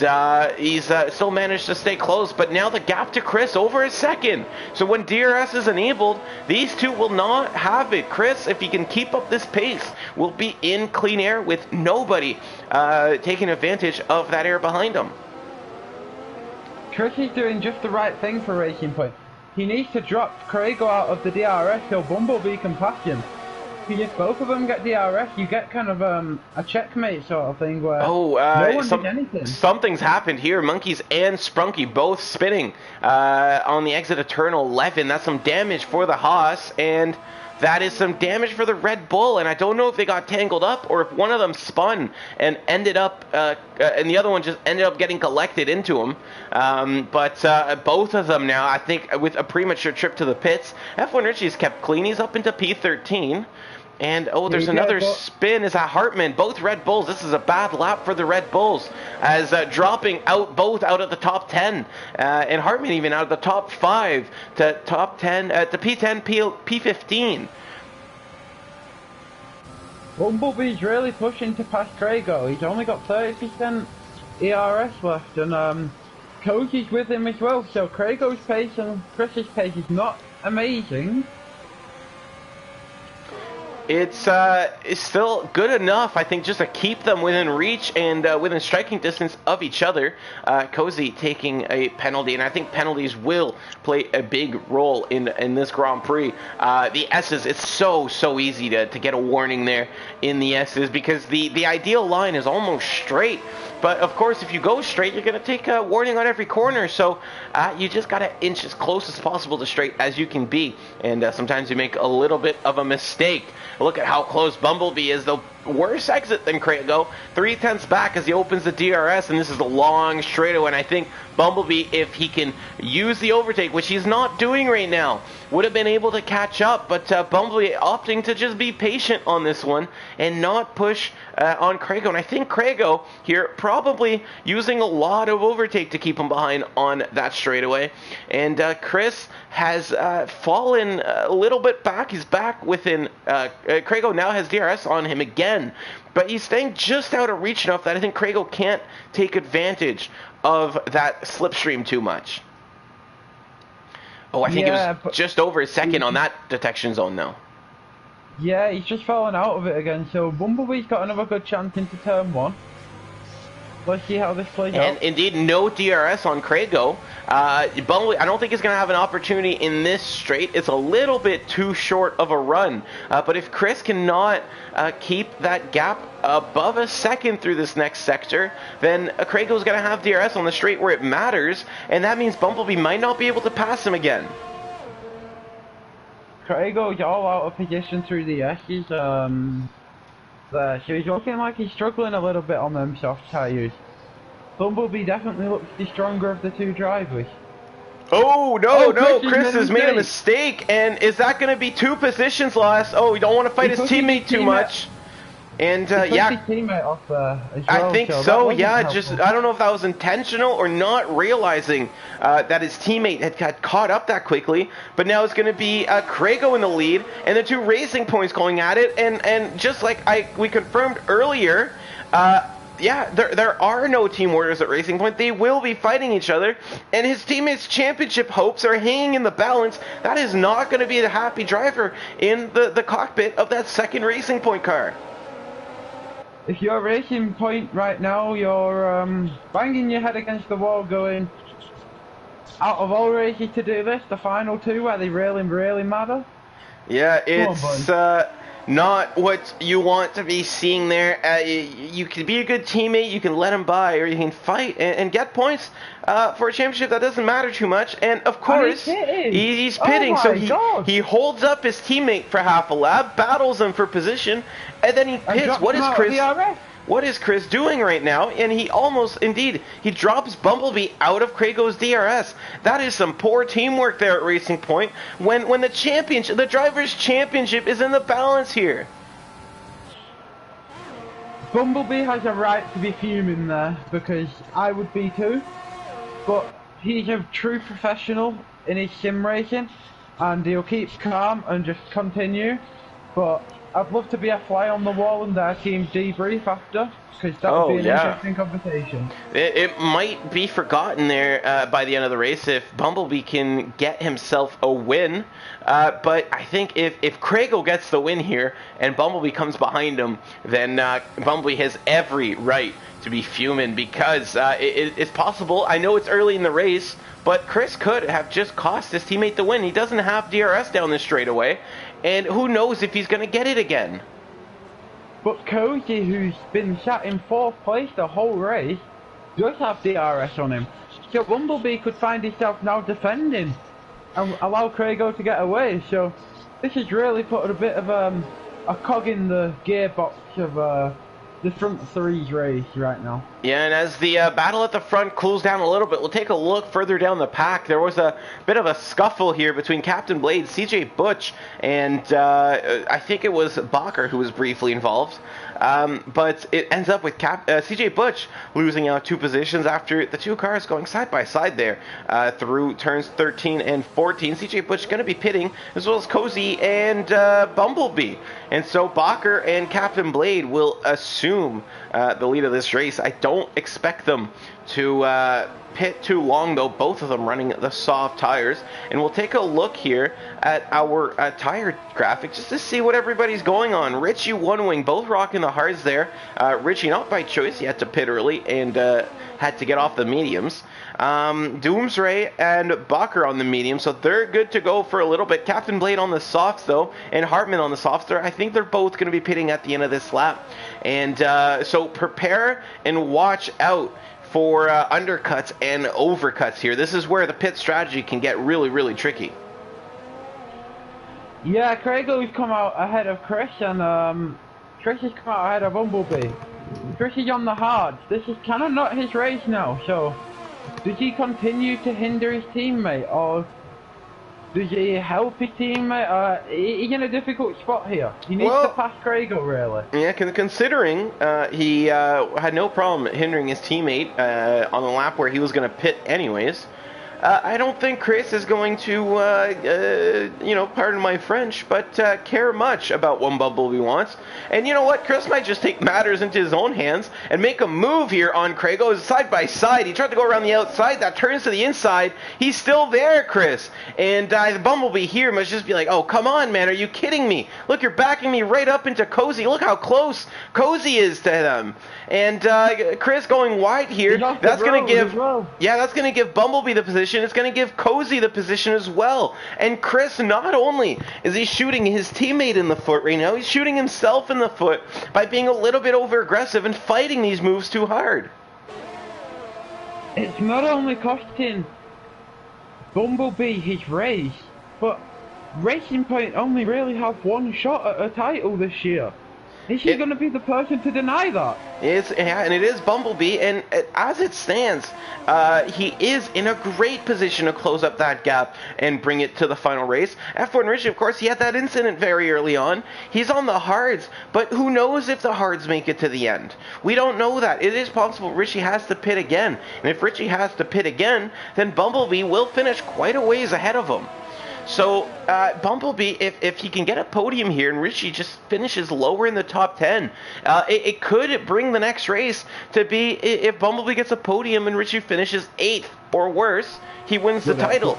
[SPEAKER 1] he's still managed to stay close. But now the gap to Chris over a second. So when DRS is enabled, these two will not have it. Chris, if he can keep up this pace, will be in clean air with nobody taking advantage of that air behind him.
[SPEAKER 2] Chris is doing just the right thing for Racing Point. He needs to drop Craigo out of the DRS so Bumblebee can pass him. If both of them get DRS, you get kind of a checkmate sort of thing where no one did anything. Something's
[SPEAKER 1] happened here. Monkeys and Sprunky both spinning on the exit of turn 11. That's some damage for the Haas, and that is some damage for the Red Bull. And I don't know if they got tangled up or if one of them spun and ended up, and the other one just ended up getting collected into him. But both of them now, I think, with a premature trip to the pits. F1 Richie's kept clean. He's up into P13. And, oh, there's another spin. Is that Hartman? Both Red Bulls. This is a bad lap for the Red Bulls. As dropping out both out of the top 10. And Hartman even out of the top 5 to top 10, to P10, P15.
[SPEAKER 2] Bumblebee's really pushing to pass Craigo. He's only got 30% ERS left. And Cozy's with him as well. So Craigo's pace and Chris's pace is not amazing.
[SPEAKER 1] It's still good enough, I think, just to keep them within reach and within striking distance of each other. Cozy taking a penalty, and I think penalties will play a big role in this Grand Prix. The S's, it's so easy to get a warning there in the S's because the ideal line is almost straight. But, of course, if you go straight, you're going to take a warning on every corner. So you just got to inch as close as possible to straight as you can be. And sometimes you make a little bit of a mistake. Look at how close Bumblebee is, though. Worse exit than Craigo. 3/10 back as he opens the DRS, and this is a long straightaway. And I think Bumblebee, if he can use the overtake, which he's not doing right now, would have been able to catch up. But Bumblebee opting to just be patient on this one and not push on Craigo. And I think Craigo here probably using a lot of overtake to keep him behind on that straightaway. And Chris has fallen a little bit back. He's back within... Craigo now has DRS on him again. But he's staying just out of reach enough that I think Craigo can't take advantage of that slipstream too much. Oh, I think it was just over a second on that detection zone now.
[SPEAKER 2] Yeah, he's just fallen out of it again. So Bumblebee's got another good chance into turn 1. Let's see how this plays out.
[SPEAKER 1] And indeed, no DRS on Craigo. Bumblebee, I don't think he's going to have an opportunity in this straight. It's a little bit too short of a run. But if Chris cannot keep that gap above a second through this next sector, then Craigo's going to have DRS on the straight where it matters. And that means Bumblebee might not be able to pass him again.
[SPEAKER 2] Craigo's all out of position through the S's. So he's looking like he's struggling a little bit on them soft tyres. Bumblebee definitely looks the stronger of the two drivers.
[SPEAKER 1] Oh, no, Chris has made a mistake, and is that going to be 2 positions lost? Oh, we don't want to fight his teammate too much. And yeah,
[SPEAKER 2] his teammate off there as
[SPEAKER 1] I
[SPEAKER 2] well,
[SPEAKER 1] think so. Yeah, just I don't know if that was intentional or not realizing that his teammate had caught up that quickly. But now it's going to be Craigo in the lead, and the 2 Racing Points going at it. And just like we confirmed earlier, yeah, there are no Team Warriors at Racing Point. They will be fighting each other, and his teammates' championship hopes are hanging in the balance. That is not going to be a happy driver in the cockpit of that second Racing Point car.
[SPEAKER 2] If you're Racing Point right now, you're banging your head against the wall going, out of all races to do this, the final 2 where they really matter?
[SPEAKER 1] Yeah, it's not what you want to be seeing there. You can be a good teammate, you can let him by, or you can fight and get points for a championship that doesn't matter too much. And of course, he's pitting, so he holds up his teammate for half a lap, battles him for position, and then he pits. What is Chris doing right now? And he almost, indeed, he drops Bumblebee out of Krago's DRS. That is some poor teamwork there at Racing Point when the Drivers' Championship is in the balance here.
[SPEAKER 2] Bumblebee has a right to be fuming there, because I would be too. But he's a true professional in his sim racing, and he'll keep calm and just continue. But I'd love to be a fly on the wall and their team debrief after, because that would be an interesting conversation.
[SPEAKER 1] It might be forgotten there by the end of the race if Bumblebee can get himself a win. But I think if Krago gets the win here and Bumblebee comes behind him, then Bumblebee has every right to be fuming, because it's possible. I know it's early in the race, but Chris could have just cost his teammate the win. He doesn't have DRS down this straightaway, and who knows if he's going to get it again.
[SPEAKER 2] But Cozy, who's been sat in 4th place the whole race, does have DRS on him. So Bumblebee could find himself now defending and allow Krago to get away. So this has really put a bit of a cog in the gearbox of the front three's race right now.
[SPEAKER 1] Yeah, and as the battle at the front cools down a little bit, we'll take a look further down the pack. There was a bit of a scuffle here between Captain Blade, CJ Butch, and I think it was Bacher who was briefly involved. But it ends up with CJ Butch losing out 2 positions after the 2 cars going side by side there through turns 13 and 14. CJ Butch going to be pitting, as well as Cozy and Bumblebee. And so Bacher and Captain Blade will assume the lead of this race. I don't expect them to pit too long, though, both of them running the soft tires. And we'll take a look here at our tire graphic just to see what everybody's going on. Richie, One Wing, both rocking the hards there. Richie, not by choice, he had to pit early and had to get off the mediums. Doomsray and Bacher on the medium, so they're good to go for a little bit. Captain Blade on the softs, though, and Hartman on the softs. I think they're both going to be pitting at the end of this lap. And so prepare and watch out for undercuts and overcuts here. This is where the pit strategy can get really, really tricky.
[SPEAKER 2] Yeah, Krago's come out ahead of Chris, and Chris has come out ahead of Bumblebee. Chris is on the hards. This is kind of not his race now, so does he continue to hinder his teammate, or does he help his teammate? He's in a difficult spot here. He needs to pass Krago, really.
[SPEAKER 1] Yeah, considering he had no problem hindering his teammate on the lap where he was going to pit anyways. I don't think Chris is going to, pardon my French, but care much about what Bumblebee wants. And you know what? Chris might just take matters into his own hands and make a move here on Krago. Side by side. He tried to go around the outside. That turns to the inside. He's still there, Chris. And the Bumblebee here must just be like, oh, come on, man. Are you kidding me? Look, you're backing me right up into Cozy. Look how close Cozy is to them. And Chris going wide here. That's going to give Bumblebee the position. It's going to give Cozy the position as well. And Chris, not only is he shooting his teammate in the foot right now, he's shooting himself in the foot by being a little bit over aggressive and fighting these moves too hard.
[SPEAKER 2] It's not only costing Bumblebee his race, but Racing Point only really have one shot at a title this year. Is he going to be the person to deny that?
[SPEAKER 1] And it is Bumblebee, and as it stands, he is in a great position to close up that gap and bring it to the final race. F1 Richie, of course, he had that incident very early on. He's on the hards, but who knows if the hards make it to the end? We don't know that. It is possible Richie has to pit again, and if Richie has to pit again, then Bumblebee will finish quite a ways ahead of him. So, Bumblebee, if he can get a podium here and Richie just finishes lower in the top 10, it could bring the next race to be, if Bumblebee gets a podium and Richie finishes 8th or worse, he wins the title.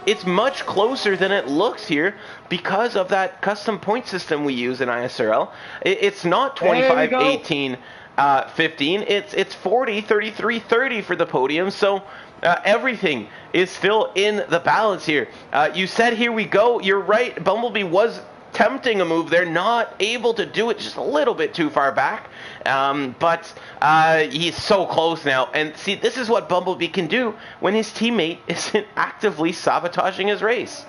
[SPEAKER 1] It's much closer than it looks here because of that custom point system we use in ISRL. It's not 25, 18, 15. It's 40, 33, 30 for the podium. So everything is still in the balance here. You said here we go. You're right. Bumblebee was attempting a move there, not able to do it, just a little bit too far back. But he's so close now. And see, this is what Bumblebee can do when his teammate isn't actively sabotaging his race.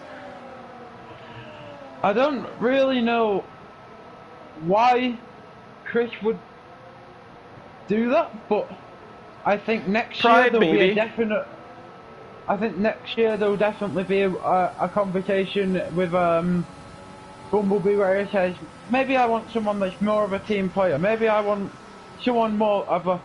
[SPEAKER 2] I don't really know why Chris would do that, but I think next year there'll be a definite. I think next year there'll definitely be a conversation with Bumblebee where he says, maybe I want someone that's more of a team player. Maybe I want someone more of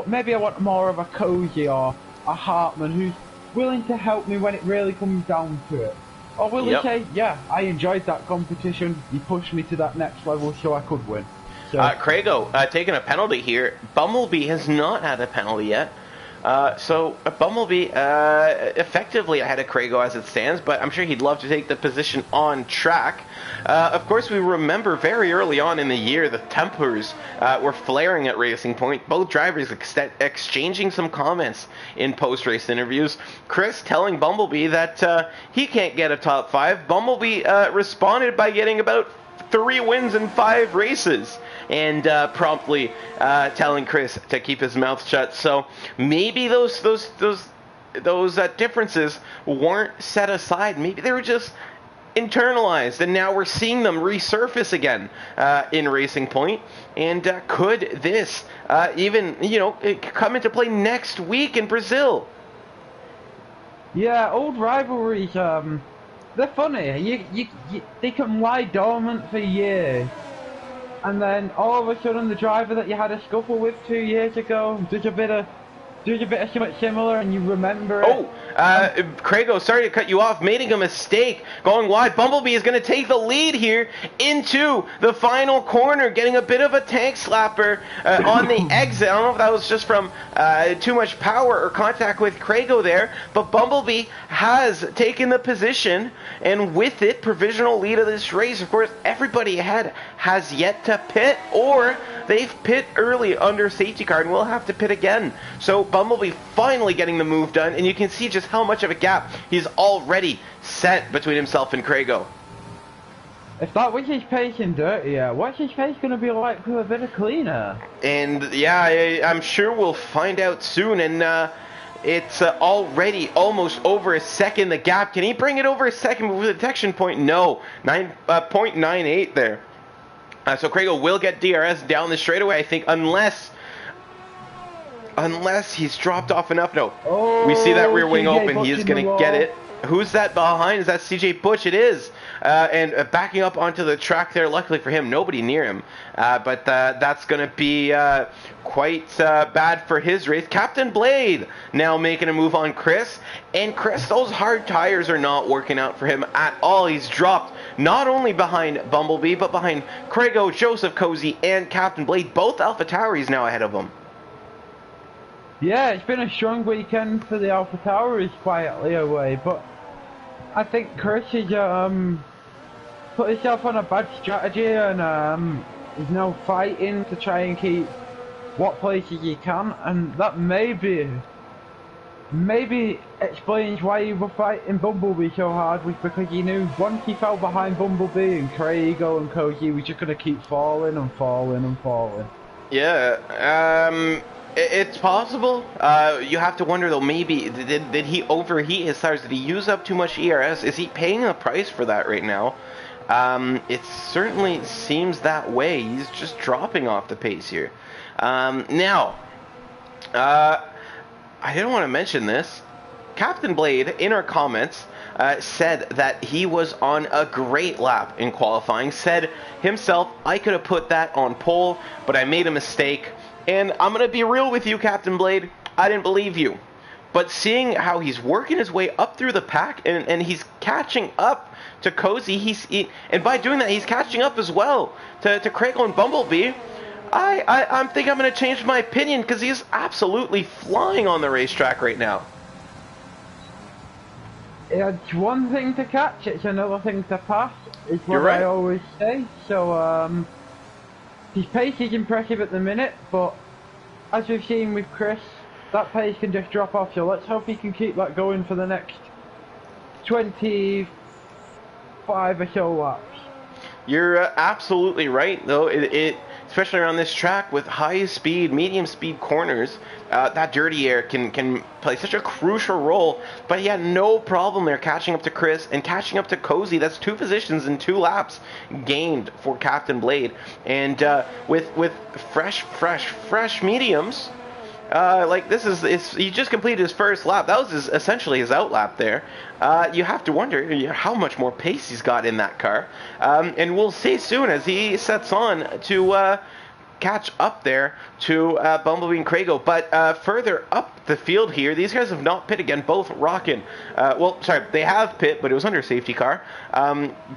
[SPEAKER 2] maybe I want more of a Cozy or a Hartman who's willing to help me when it really comes down to it. Or will he say, yeah, I enjoyed that competition, you pushed me to that next level so I could win. So.
[SPEAKER 1] Craigo taking a penalty here. Bumblebee has not had a penalty yet. So Bumblebee effectively ahead of Craigo as it stands, but I'm sure he'd love to take the position on track. Of course, we remember very early on in the year the tempers were flaring at Racing Point. Both drivers exchanging some comments in post-race interviews. Chris telling Bumblebee that he can't get a top 5. Bumblebee responded by getting about 3 wins in 5 races. And promptly telling Chris to keep his mouth shut. So maybe those differences weren't set aside. Maybe they were just internalized, and now we're seeing them resurface again in Racing Point. And could this even come into play next week in Brazil?
[SPEAKER 2] Yeah, old rivalries. They're funny. They can lie dormant for years. And then all of a sudden, the driver that you had a scuffle with 2 years ago does a bit of something similar, and you remember it.
[SPEAKER 1] Craigo, sorry to cut you off, making a mistake, going wide. Bumblebee is going to take the lead here into the final corner, getting a bit of a tank slapper on the exit. I don't know if that was just from too much power or contact with Craigo there, but Bumblebee has taken the position, and with it, provisional lead of this race. Of course, everybody ahead has yet to pit, or they've pit early under safety car and will have to pit again. So Bumblebee finally getting the move done, and you can see just how much of a gap he's already set between himself and Craigo.
[SPEAKER 2] If that was his pace in dirty, what's his pace going to be like with a bit of cleaner?
[SPEAKER 1] And yeah, I'm sure we'll find out soon. And it's already almost over a second, the gap. Can he bring it over a second with a detection point? No, 0.98 there. So Craigo will get DRS down the straightaway, I think, unless he's dropped off enough. No, we see that rear wing open. He is going to get it. Who's that behind? Is that CJ Butch? It is. And backing up onto the track there, luckily for him, nobody near him. But that's going to be quite bad for his race. Captain Blade now making a move on Chris. And Chris, those hard tires are not working out for him at all. He's dropped not only behind Bumblebee, but behind Craigo, Joseph Cozy, and Captain Blade. Both AlphaTauris now ahead of him.
[SPEAKER 2] Yeah, it's been a strong weekend for the AlphaTauris quietly away, but I think Chris has put himself on a bad strategy and is now fighting to try and keep what places he can, and that maybe explains why he was fighting Bumblebee so hard, was because he knew once he fell behind Bumblebee and Craigo and Cozy, he was just going to keep falling and falling and falling.
[SPEAKER 1] Yeah, it's possible. You have to wonder though, maybe did he overheat his tires? Did he use up too much ERS? Is he paying a price for that right now? It certainly seems that way. He's just dropping off the pace here. Now, I didn't want to mention this. Captain Blade, in our comments, said that he was on a great lap in qualifying. Said himself, I could have put that on pole, but I made a mistake. And I'm going to be real with you, Captain Blade. I didn't believe you. But seeing how he's working his way up through the pack, and he's catching up to Cozy, and by doing that, he's catching up as well to Craigo and Bumblebee. I think I'm going to change my opinion, because he's absolutely flying on the racetrack right now.
[SPEAKER 2] It's one thing to catch, it's another thing to pass, is what I always say. So, his pace is impressive at the minute, but as we've seen with Chris, that pace can just drop off, so let's hope he can keep that going for the next 25 or so laps.
[SPEAKER 1] You're absolutely right, though. Especially around this track with high speed, medium speed corners, that dirty air can play such a crucial role. But he had no problem there catching up to Chris and catching up to Cozy. That's 2 positions in 2 laps gained for Captain Blade. And with fresh mediums. Like he just completed his first lap. That was essentially his out lap there. You have to wonder how much more pace he's got in that car. And we'll see soon as he sets on to catch up there to Bumblebee and Craigo. But further up the field here, these guys have not pit again, both rocking. They have pit, but it was under safety car.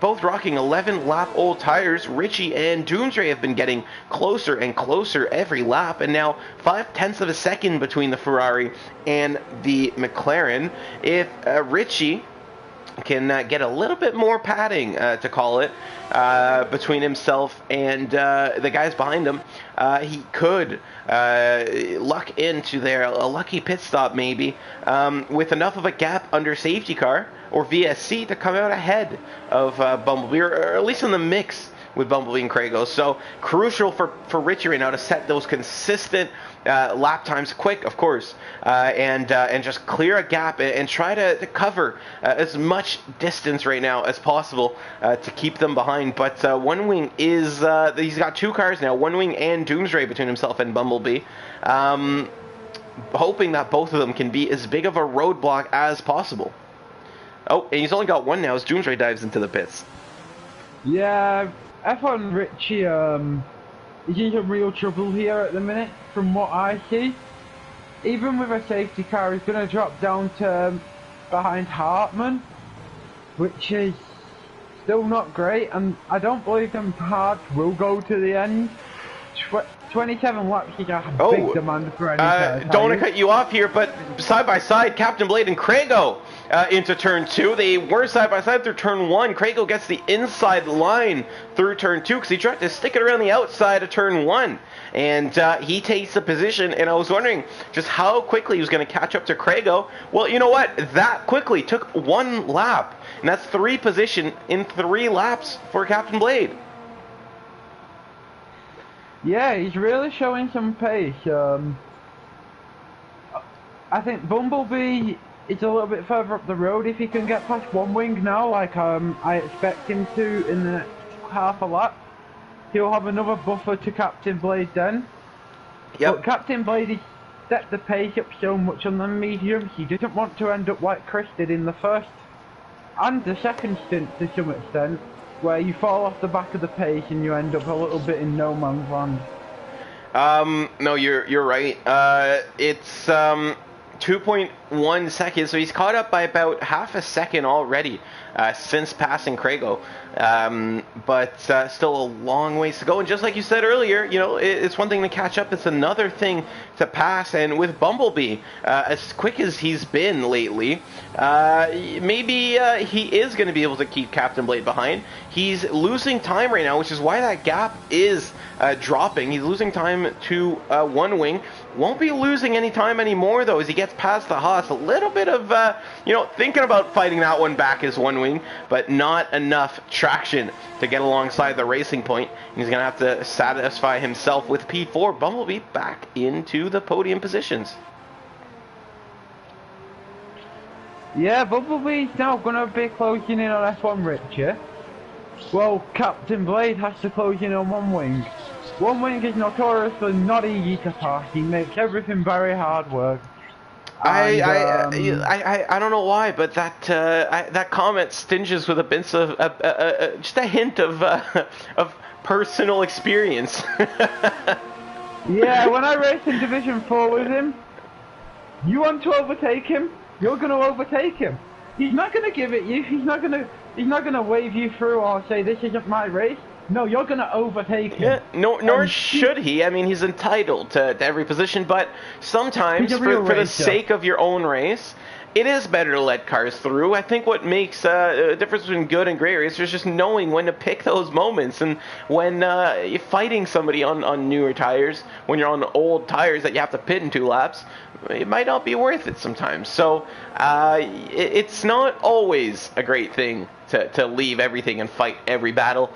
[SPEAKER 1] Both rocking 11 lap old tires. Richie and Doomsday have been getting closer and closer every lap, and now 0.5 of a second between the Ferrari and the McLaren. If Richie can get a little bit more padding, to call it, between himself and the guys behind him, he could luck into there, a lucky pit stop maybe, with enough of a gap under safety car or VSC to come out ahead of Bumblebee, or at least in the mix with Bumblebee and Craigo. So crucial for Richie right now to set those consistent lap times quick, of course, and just clear a gap and try to cover as much distance right now as possible to keep them behind. But One Wing is he's got 2 cars now, One Wing and Doomsday between himself and Bumblebee, hoping that both of them can be as big of a roadblock as possible. Oh, and he's only got one now as Doomsday dives into the pits.
[SPEAKER 2] Yeah, F1 Richie, he's in real trouble here at the minute, from what I see. Even with a safety car, he's going to drop down to behind Hartman, which is still not great, and I don't believe them cards will go to the end. 27 laps is a big demand for any car.
[SPEAKER 1] Don't want to cut you off here, but side by side, Captain Blade and Craigo into turn 2. They were side by side through turn 1. Craigo gets the inside line through turn 2 because he tried to stick it around the outside of turn 1. And he takes the position, and I was wondering just how quickly he was going to catch up to Craigo. Well, you know what? That quickly took 1 lap, and that's 3 position in 3 laps for Captain Blade.
[SPEAKER 2] Yeah, he's really showing some pace. I think Bumblebee is a little bit further up the road if he can get past One Wing now, like I expect him to in the next half a lap. He'll have another buffer to Captain Blade then. Yep. But Captain Blade has set the pace up so much on the mediums, he doesn't want to end up like Chris did in the first and the second stint to some extent, where you fall off the back of the pace and you end up a little bit in no man's land.
[SPEAKER 1] No, you're right. It's 2.1 seconds, so he's caught up by about half a second already since passing Craigo. But still a long ways to go. And just like you said earlier, you know, it's one thing to catch up, it's another thing to pass. And with Bumblebee, as quick as he's been lately, maybe he is going to be able to keep Captain Blade behind. He's losing time right now, which is why that gap is dropping. He's losing time to One Wing. Won't be losing any time anymore, though, as he gets past the Haas. A little bit of, thinking about fighting that one back as One Wing, but not enough traction to get alongside the racing point. He's going to have to satisfy himself with P4. Bumblebee back into the podium positions.
[SPEAKER 2] Yeah, Bumblebee's now going to be closing in on F1 Richie. Well, Captain Blade has to close in on One Wing. One Wing is notoriously not easy to pass. He makes everything very hard work. And,
[SPEAKER 1] I don't know why, but that comment stinges with a bit of just a hint of personal experience.
[SPEAKER 2] Yeah, when I raced in Division 4 with him, you want to overtake him, you're going to overtake him. He's not going to give it you. He's not going to wave you through or say this isn't my race. No, you're going to overtake him.
[SPEAKER 1] Yeah, nor should he. I mean, he's entitled to every position, but sometimes, for the sake of your own race, it is better to let cars through. I think what makes a difference between good and great racers is just knowing when to pick those moments, and when you're fighting somebody on newer tires, when you're on old tires that you have to pit in 2 laps, it might not be worth it sometimes. So it's not always a great thing to leave everything and fight every battle.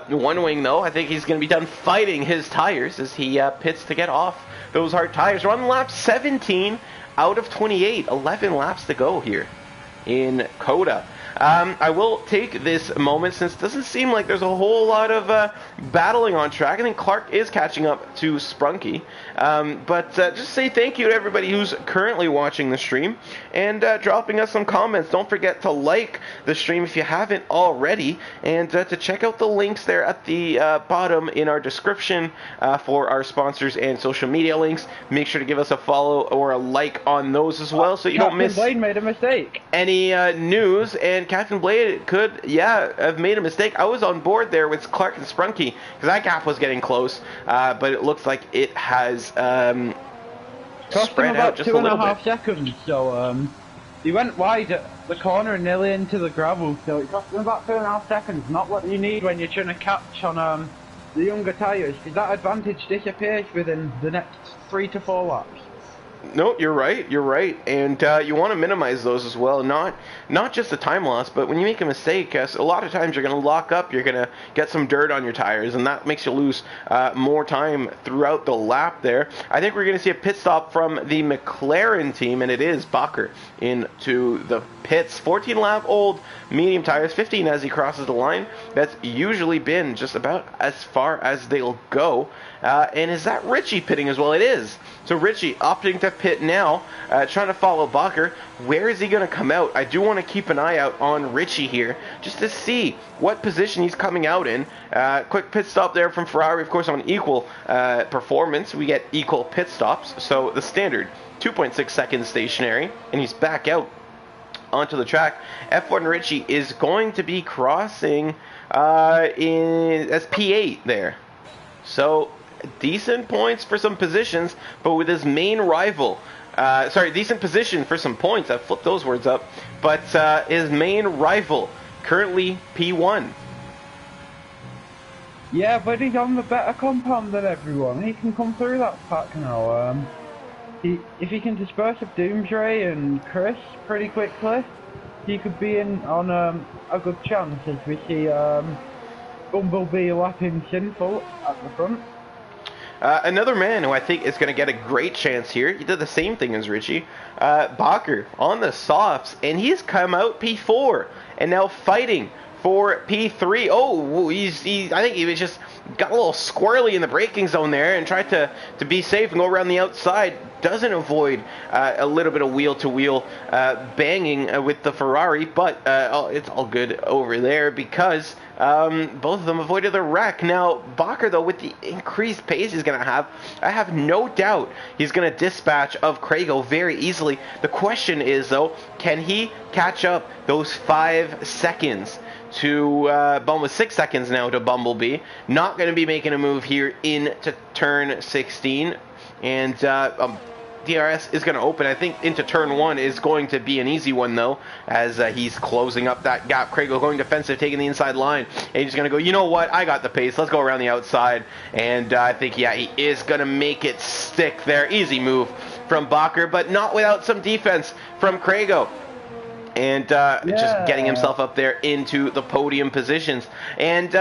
[SPEAKER 1] One wing, though, I think he's going to be done fighting his tires as he pits to get off those hard tires. We're on lap 17 out of 28. 11 laps to go here in Coda. I will take this moment, since it doesn't seem like there's a whole lot of battling on track. I think Clark is catching up to Sprunky. But just say thank you to everybody who's currently watching the stream and dropping us some comments. Don't forget to like the stream if you haven't already, and to check out the links there at the bottom in our description for our sponsors and social media links. Make sure to give us a follow or a like on those as well, so you don't miss
[SPEAKER 2] Blade made a mistake.
[SPEAKER 1] Any news. And Captain Blade could, have made a mistake. I was on board there with Clark and Sprunky because that gap was getting close, but it looks like it has spread out just a little bit.
[SPEAKER 2] 2.5 seconds, so he went wide at the corner and nearly into the gravel, so it cost him about 2.5 seconds. Not what you need when you're trying to catch on the younger tyres, because that advantage disappears within the next 3 to 4 laps.
[SPEAKER 1] No, you're right, and you want to minimize those as well, not just the time loss, but when you make a mistake, a lot of times you're going to lock up, you're going to get some dirt on your tires, and that makes you lose more time throughout the lap there. I think we're going to see a pit stop from the McLaren team, and it is Bakker into the pits. 14 lap old medium tires, 15 as he crosses the line. That's usually been just about as far as they'll go. And is that Richie pitting as well? It is. So Richie opting to pit now, trying to follow Bakker. Where is he going to come out? I do want to keep an eye out on Richie here, just to see what position he's coming out in. Quick pit stop there from Ferrari, of course, on equal performance. We get equal pit stops, so the standard 2.6 seconds stationary, and he's back out onto the track. F1 Richie is going to be crossing as P8 there. So decent points for some positions, but with his main rival, decent position for some points, I flipped those words up, but his main rival, currently P1.
[SPEAKER 2] Yeah, but he's on the better compound than everyone. He can come through that pack now. If he can dispose of Doomsray and Chris pretty quickly, he could be in on a good chance, as we see Bumblebee lapping Sinful at the front.
[SPEAKER 1] Another man who I think is going to get a great chance here, he did the same thing as Richie, Bakker on the softs, and he's come out P4 and now fighting for P3. Oh, I think he was just got a little squirrely in the braking zone there and tried to be safe and go around the outside. Doesn't avoid a little bit of wheel-to-wheel banging with the Ferrari, but it's all good over there because both of them avoided the wreck. Now, Bakker, though, with the increased pace he's going to have, I have no doubt he's going to dispatch of Craigo very easily. The question is, though, can he catch up those 5 seconds to almost 6 seconds now to Bumblebee? Not going to be making a move here into turn 16, and DRS is going to open. I think into turn 1 is going to be an easy one, though, as he's closing up that gap. Craigo going defensive, taking the inside line, and he's going to go, you know what, I got the pace, let's go around the outside, and I think, he is going to make it stick there. Easy move from Bakker, but not without some defense from Craigo. And just getting himself up there into the podium positions. And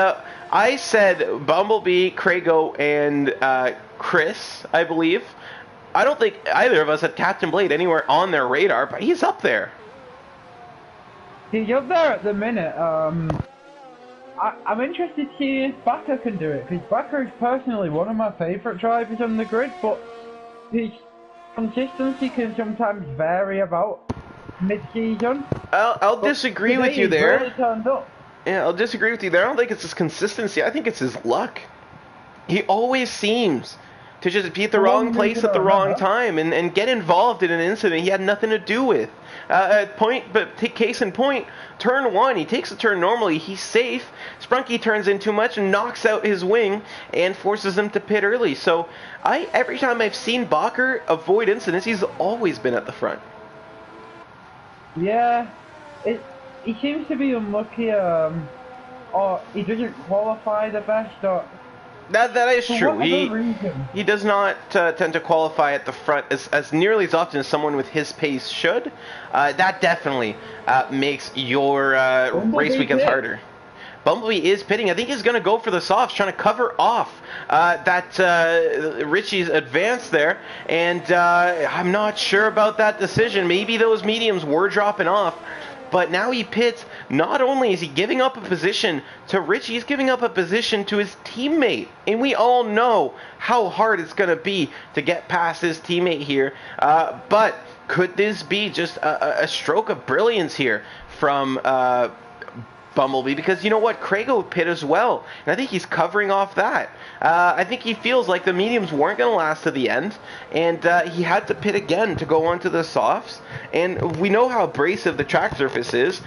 [SPEAKER 1] I said Bumblebee, Craigo, and Chris, I believe. I don't think either of us had Captain Blade anywhere on their radar, but he's up there.
[SPEAKER 2] He's up there at the minute. I'm interested to see if Bakker can do it, because Bakker is personally one of my favourite drivers on the grid, but his consistency can sometimes vary about mid-season.
[SPEAKER 1] I'll disagree with you there.
[SPEAKER 2] Really turned up.
[SPEAKER 1] Yeah, I'll disagree with you there. I don't think it's his consistency. I think it's his luck. He always seems to just be at the wrong place at the wrong time and get involved in an incident he had nothing to do with. Case in point, turn 1, he takes a turn normally, he's safe. Sprunky turns in too much and knocks out his wing and forces him to pit early. So every time I've seen Bakker avoid incidents, he's always been at the front.
[SPEAKER 2] Yeah, he seems to be unlucky, or he doesn't qualify the best, or
[SPEAKER 1] That is
[SPEAKER 2] For
[SPEAKER 1] true.
[SPEAKER 2] whatever reason.
[SPEAKER 1] He does not tend to qualify at the front as nearly as often as someone with his pace should. That definitely makes your race weekends harder. Bumblebee is pitting. I think he's going to go for the softs, trying to cover off that Richie's advance there. And I'm not sure about that decision. Maybe those mediums were dropping off. But now he pits. Not only is he giving up a position to Richie, he's giving up a position to his teammate. And we all know how hard it's going to be to get past his teammate here. But could this be just a stroke of brilliance here from Bumblebee? Because you know what, Craigo pit as well, and I think he's covering off that. I think he feels like the mediums weren't going to last to the end, and he had to pit again to go onto the softs. And we know how abrasive the track surface is.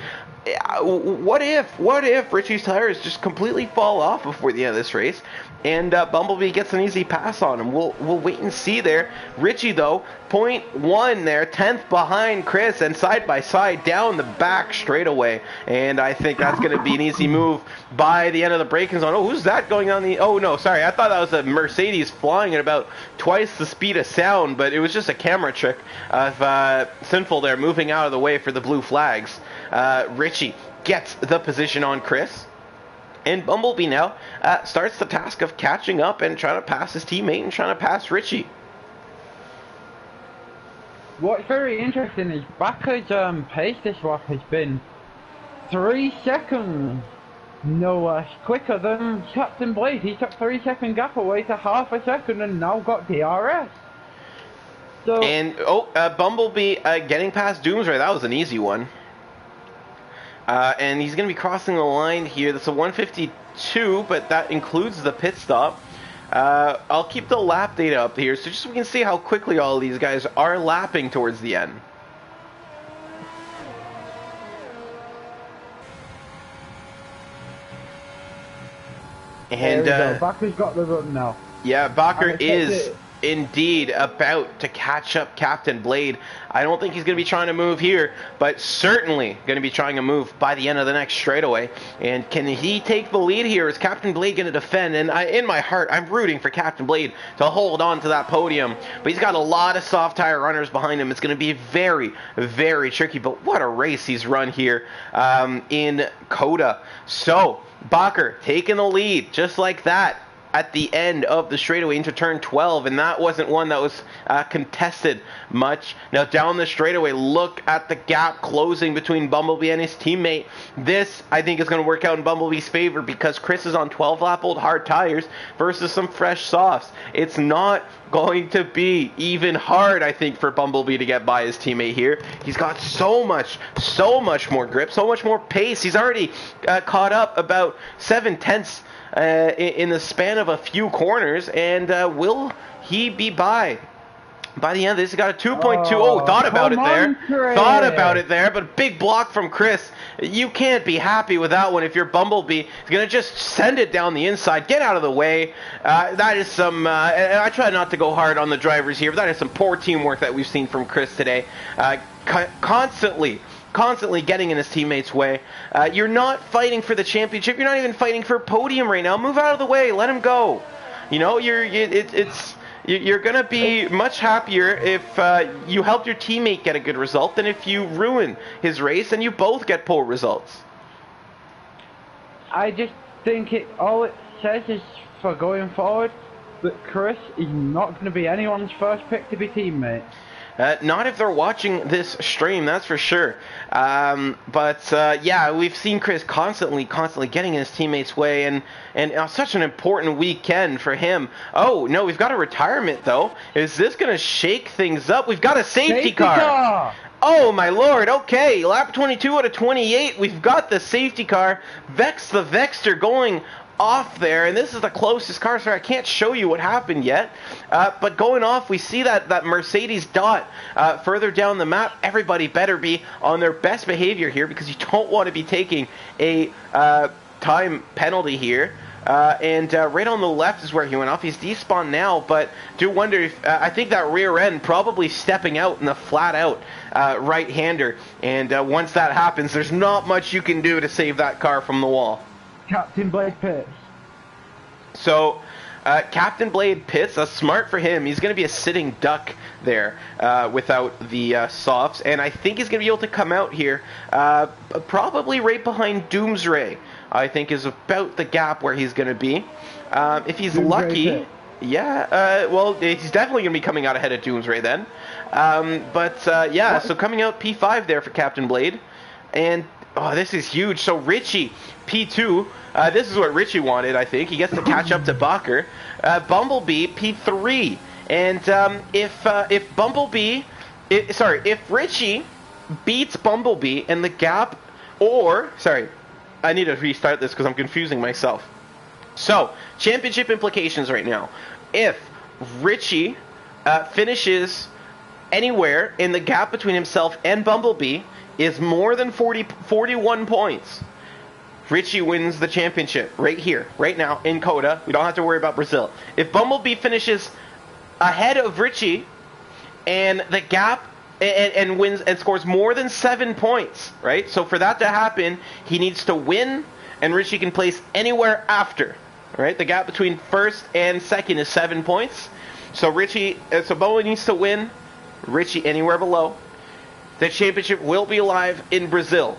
[SPEAKER 1] What if Richie's tires just completely fall off before the end of this race, and Bumblebee gets an easy pass on him? We'll wait and see there. Richie, though, 0.1 there, 10th behind Chris, and side by side down the back straightaway. And I think that's going to be an easy move by the end of the braking zone. Oh, who's that going on the... Oh, no, sorry. I thought that was a Mercedes flying at about twice the speed of sound, but it was just a camera trick of Sinful there moving out of the way for the blue flags. Richie gets the position on Chris. And Bumblebee now starts the task of catching up and trying to pass his teammate and trying to pass Richie.
[SPEAKER 2] What's very interesting is Bakker's pace this lap has been 3 seconds no less quicker than Captain Blade. He took 3 second gap away to half a second and now got DRS. So,
[SPEAKER 1] and Bumblebee getting past Doomsray, that was an easy one. And he's going to be crossing the line here. That's a 152, but that includes the pit stop. I'll keep the lap data up here, so just so we can see how quickly all of these guys are lapping towards the end. And
[SPEAKER 2] Bakker's got the run now.
[SPEAKER 1] Yeah, Bakker is indeed about to catch up Captain Blade. I don't think he's going to be trying to move here, but certainly going to be trying to move by the end of the next straightaway. And can he take the lead here? Is Captain Blade going to defend? And in my heart, I'm rooting for Captain Blade to hold on to that podium. But he's got a lot of soft tire runners behind him. It's going to be very, very tricky. But what a race he's run here in Coda. So Bakker taking the lead just like that at the end of the straightaway into turn 12, and that wasn't one that was contested much. Now down the straightaway, look at the gap closing between Bumblebee and his teammate. This, I think, is going to work out in Bumblebee's favor because Chris is on 12-lap-old hard tires versus some fresh softs. It's not going to be even hard, I think, for Bumblebee to get by his teammate here. He's got so much more grip, so much more pace. He's already caught up about 7/10 in the span of a few corners, and will he be by the end of this? He got a 2.2. Thought about it there, but a big block from Chris. You can't be happy with that one if you're Bumblebee. He's going to just send it down the inside. Get out of the way. That is some, and I try not to go hard on the drivers here, but that is some poor teamwork that we've seen from Chris today. Constantly getting in his teammates' way. You're not fighting for the championship. You're not even fighting for a podium right now. Move out of the way. Let him go. You know, you're going to be much happier if you help your teammate get a good result than if you ruin his race and you both get poor results.
[SPEAKER 2] I just think all it says is, for going forward, that Chris is not going to be anyone's first pick to be teammate.
[SPEAKER 1] Not if they're watching this stream, that's for sure. Yeah, we've seen Chris constantly getting in his teammates' way, and such an important weekend for him. Oh, no, we've got a retirement, though. Is this going to shake things up? We've got a safety car. Oh, my lord. Okay, lap 22 out of 28. We've got the safety car. Vex the Vexter going off there, and this is the closest car, so I can't show you what happened yet, but going off, we see that Mercedes dot further down the map. Everybody better be on their best behavior here, because you don't want to be taking a time penalty here. Right on the left is where he went off. He's despawned now, but do wonder if I think that rear end probably stepping out in the flat out right-hander, and once that happens, there's not much you can do to save that car from the wall.
[SPEAKER 2] Captain Blade pits.
[SPEAKER 1] So, Captain Blade pits. That's smart for him. He's going to be a sitting duck there without the softs. And I think he's going to be able to come out here probably right behind Doomsray. I think is about the gap where he's going to be. If he's lucky... Yeah, well, he's definitely going to be coming out ahead of Doomsray then. Yeah, so coming out P5 there for Captain Blade. And, oh, this is huge. So Richie, P2. This is what Richie wanted, I think. He gets to catch up to Bacher. Bumblebee, P3. And if Richie beats Bumblebee and the gap, I need to restart this because I'm confusing myself. So, championship implications right now. If Richie finishes anywhere in the gap between himself and Bumblebee is more than 41 points, Richie wins the championship right here, right now, in Coda. We don't have to worry about Brazil. If Bumblebee finishes ahead of Richie and the gap and wins and scores more than 7 points, right? So for that to happen, he needs to win, and Richie can place anywhere after. Right, the gap between first and second is 7 points. So Bumblebee needs to win. Richie anywhere below. The championship will be alive in Brazil.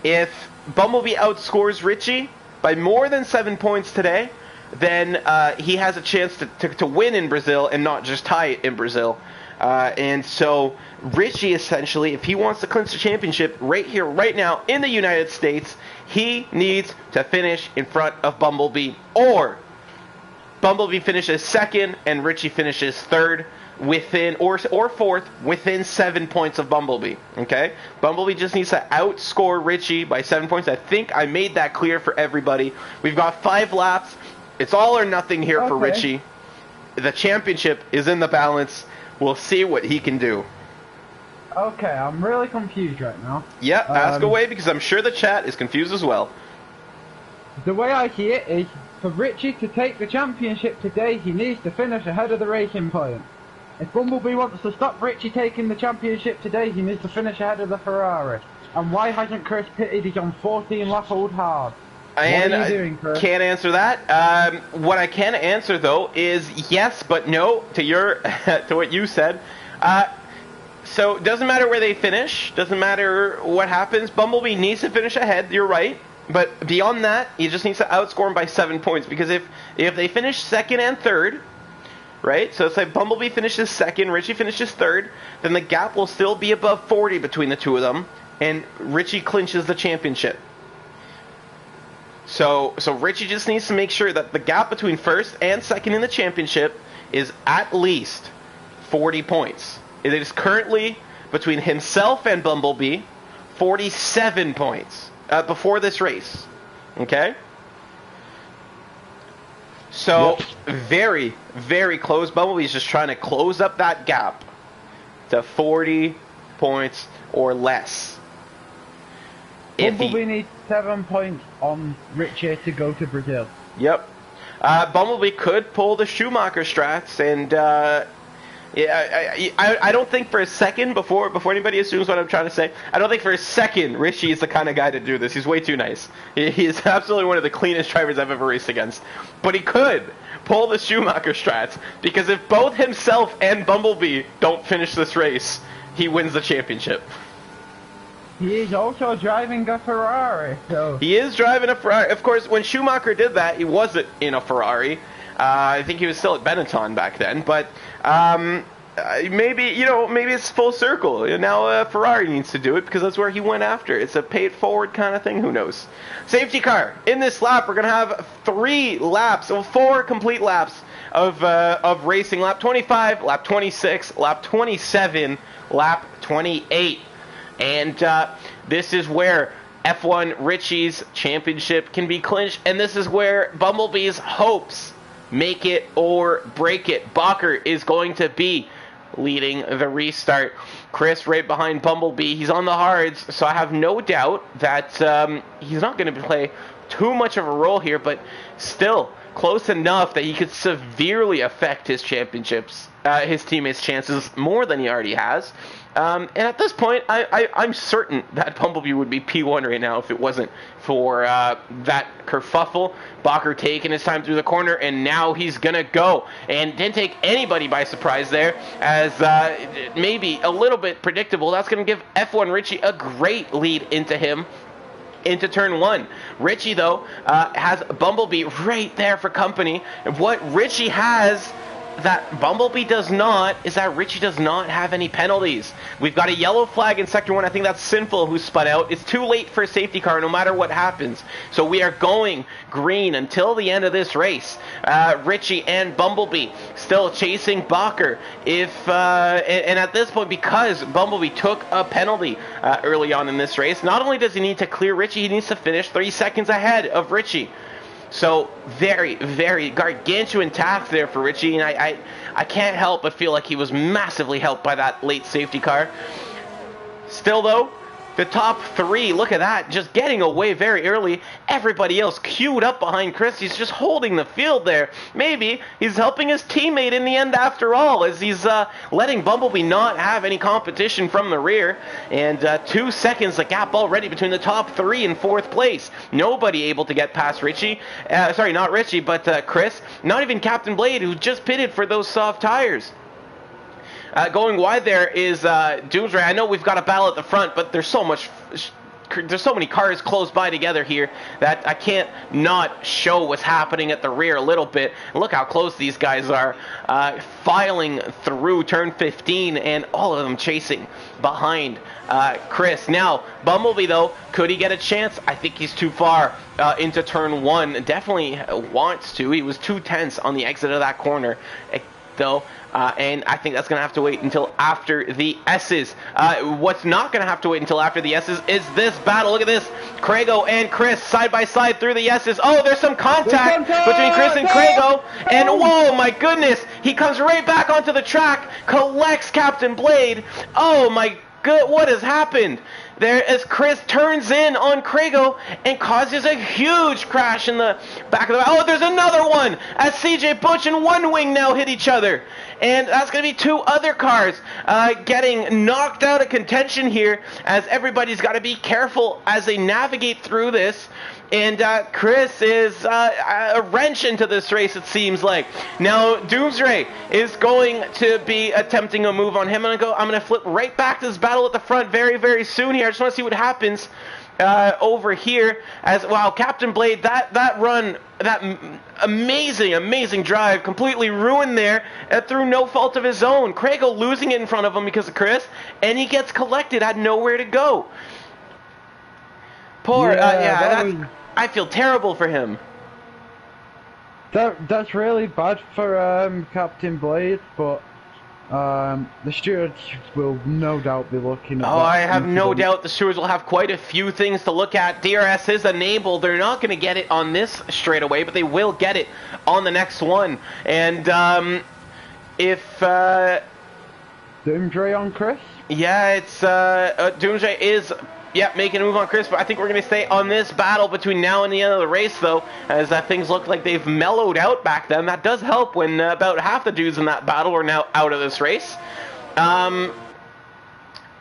[SPEAKER 1] If Bumblebee outscores Richie by more than 7 points today, then he has a chance to win in Brazil and not just tie it in Brazil. And so Richie, essentially, if he wants to clinch the championship right here, right now, in the United States, he needs to finish in front of Bumblebee. Or Bumblebee finishes second and Richie finishes third or fourth within 7 points of Bumblebee. Okay? Bumblebee just needs to outscore Richie by 7 points. I think I made that clear for everybody. We've got 5 laps. It's all or nothing here for Richie. The championship is in the balance. We'll see what he can do.
[SPEAKER 2] Okay, I'm really confused right now.
[SPEAKER 1] Yeah, ask away because I'm sure the chat is confused as well.
[SPEAKER 2] The way I see it is, for Richie to take the championship today, he needs to finish ahead of the Racing Point. If Bumblebee wants to stop Richie taking the championship today, he needs to finish ahead of the Ferrari. And why hasn't Chris pitted? He's on 14 lap old hard. What are you doing, Chris?
[SPEAKER 1] Can't answer that. What I can answer though is yes, but no to to what you said. So it doesn't matter where they finish, doesn't matter what happens. Bumblebee needs to finish ahead. You're right, but beyond that, he just needs to outscore him by 7 points. Because if they finish second and third, right? So say Bumblebee finishes second, Richie finishes third, then the gap will still be above 40 between the two of them, and Richie clinches the championship. So Richie just needs to make sure that the gap between first and second in the championship is at least 40 points. It is currently, between himself and Bumblebee, 47 points before this race. Okay? So, very, very close. Bumblebee's just trying to close up that gap to 40 points or less.
[SPEAKER 2] Bumblebee needs 7 points on Richie to go to Brazil.
[SPEAKER 1] Yep. Bumblebee could pull the Schumacher strats, and I don't think for a second, before anybody assumes what I'm trying to say, I don't think for a second Richie is the kind of guy to do this. He's way too nice. He is absolutely one of the cleanest drivers I've ever raced against. But he could pull the Schumacher strats, because if both himself and Bumblebee don't finish this race, he wins the championship.
[SPEAKER 2] He is also driving a Ferrari. So.
[SPEAKER 1] He is driving a Ferrari. Of course, when Schumacher did that, he wasn't in a Ferrari. I think he was still at Benetton back then, but maybe it's full circle. Now Ferrari needs to do it because that's where he went after. It's a pay it forward kind of thing. Who knows? Safety car. In this lap, we're going to have 4 complete laps of racing. Lap 25, lap 26, lap 27, lap 28. And this is where F1 Richie's championship can be clinched, and this is where Bumblebee's hopes make it or break it. Bacher is going to be leading the restart. Chris right behind Bumblebee. He's on the hards, so I have no doubt that he's not going to play too much of a role here, but still, close enough that he could severely affect his championships, his teammates' chances more than he already has. And at this point, I'm certain that Bumblebee would be P1 right now if it wasn't for that kerfuffle. Bakker taking his time through the corner, and now he's going to go. And didn't take anybody by surprise there, as maybe a little bit predictable. That's going to give F1 Richie a great lead into him. Into turn 1. Richie, though, has Bumblebee right there for company. And what Richie has that Bumblebee does not is that Richie does not have any penalties. We've got a yellow flag in Sector 1. I think that's Sinful who spun out. It's too late for a safety car no matter what happens. So we are going green until the end of this race. Richie and Bumblebee still chasing Bakker. And at this point, because Bumblebee took a penalty early on in this race, not only does he need to clear Richie, he needs to finish 3 seconds ahead of Richie. So very, very gargantuan task there for Richie, and I can't help but feel like he was massively helped by that late safety car. Still, though, the top 3, look at that, just getting away very early. Everybody else queued up behind Chris. He's just holding the field there. Maybe he's helping his teammate in the end after all, as he's letting Bumblebee not have any competition from the rear. And 2 seconds, the gap already between the top 3 and 4th place. Nobody able to get past Richie. Sorry, not Richie, but Chris. Not even Captain Blade, who just pitted for those soft tires. Going wide there is Doomsray. I know we've got a battle at the front, but there's so many cars close by together here that I can't not show what's happening at the rear a little bit. Look how close these guys are, filing through turn 15, and all of them chasing behind Chris. Now, Bumblebee, though, could he get a chance? I think he's too far into turn 1. Definitely wants to. He was too tense on the exit of that corner, though. And I think that's going to have to wait until after the S's. What's not going to have to wait until after the S's is this battle. Look at this. Craigo and Chris side by side through the S's. Oh, there's some contact between Chris and Craigo. And whoa, my goodness. He comes right back onto the track, collects Captain Blade. Oh, my good. What has happened? There as Chris turns in on Craigo and causes a huge crash in the back of the... Oh, there's another one as CJ Butch and One Wing now hit each other. And that's going to be 2 other cars getting knocked out of contention here, as everybody's got to be careful as they navigate through this. And Chris is a wrench into this race, it seems like. Now, Doomsray is going to be attempting a move on him. I'm going to flip right back to this battle at the front very, very soon here. I just want to see what happens over here. As wow, Captain Blade, that run, that amazing drive, completely ruined there through no fault of his own. Craigo losing it in front of him because of Chris, and he gets collected, had nowhere to go. Poor, I feel terrible for him.
[SPEAKER 2] That's really bad for Captain Blade, but the stewards will no doubt be looking at that.
[SPEAKER 1] I have no doubt the stewards will have quite a few things to look at. DRS is enabled. They're not going to get it on this straightaway, but they will get it on the next one. And if
[SPEAKER 2] Doomsday on Chris?
[SPEAKER 1] Yeah, it's Doomsday is making a move on Chris, but I think we're going to stay on this battle between now and the end of the race, though, as things look like they've mellowed out back then. That does help when about half the dudes in that battle are now out of this race.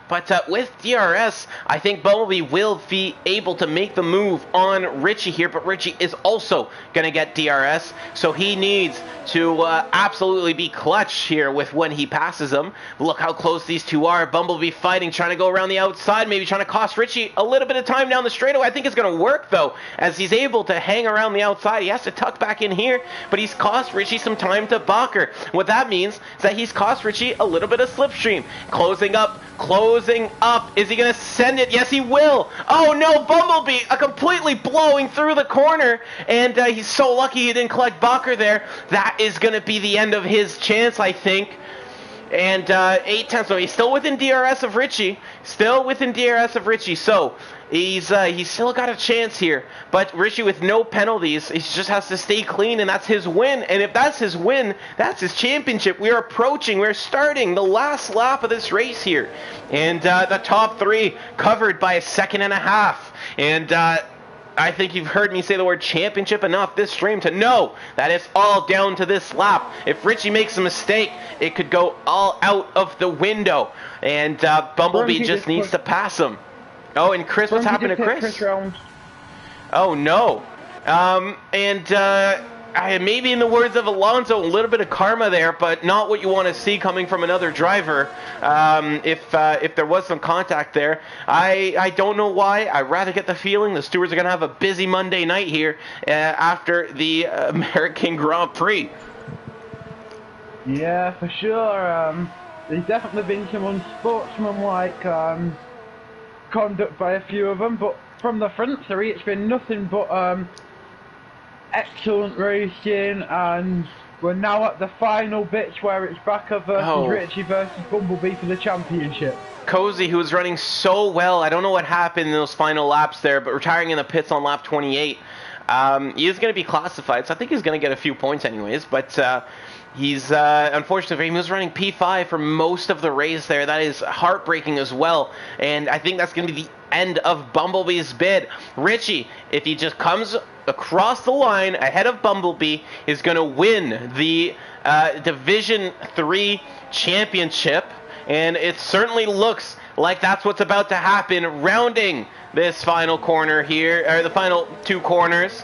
[SPEAKER 1] But with DRS, I think Bumblebee will be able to make the move on Richie here, but Richie is also going to get DRS, so he needs to absolutely be clutch here with when he passes him. Look how close these two are. Bumblebee fighting, trying to go around the outside, maybe trying to cost Richie a little bit of time down the straightaway. I think it's going to work, though, as he's able to hang around the outside. He has to tuck back in here, but he's cost Richie some time to Bakker. What that means is that he's cost Richie a little bit of slipstream. Closing up. Is he going to send it? Yes, he will. Oh, no, Bumblebee completely blowing through the corner, and he's so lucky he didn't collect Bakker there. That is going to be the end of his chance, I think. And 8/10, so he's still within DRS of Richie. So he's still got a chance here. But Richie with no penalties, he just has to stay clean, and that's his win. And if that's his win, that's his championship. We're starting the last lap of this race here. And the top three covered by a second and a half. And I think you've heard me say the word championship enough this stream to know that it's all down to this lap. If Richie makes a mistake, it could go all out of the window. And Bumblebee just needs to pass him. Oh, and Chris, what's happened to Chris? Oh, no. Maybe in the words of Alonso, a little bit of karma there, but not what you want to see coming from another driver. If there was some contact there, I don't know why. I rather get the feeling the stewards are going to have a busy Monday night here after the American Grand Prix.
[SPEAKER 2] Yeah, for sure. There's definitely been some unsportsmanlike conduct by a few of them, but from the front three, it's been nothing but excellent racing, and we're now at the final bits where it's Bakker versus Richie versus Bumblebee for the championship.
[SPEAKER 1] Cozy, who was running so well, I don't know what happened in those final laps there, but retiring in the pits on lap 28. He is going to be classified, so I think he's going to get a few points anyways, but he's, unfortunately, he was running P5 for most of the race there. That is heartbreaking as well, and I think that's going to be the end of Bumblebee's bid. Richie, if he just comes across the line ahead of Bumblebee, is going to win the Division 3 championship, and it certainly looks like that's what's about to happen, rounding this final corner here, or the final two corners.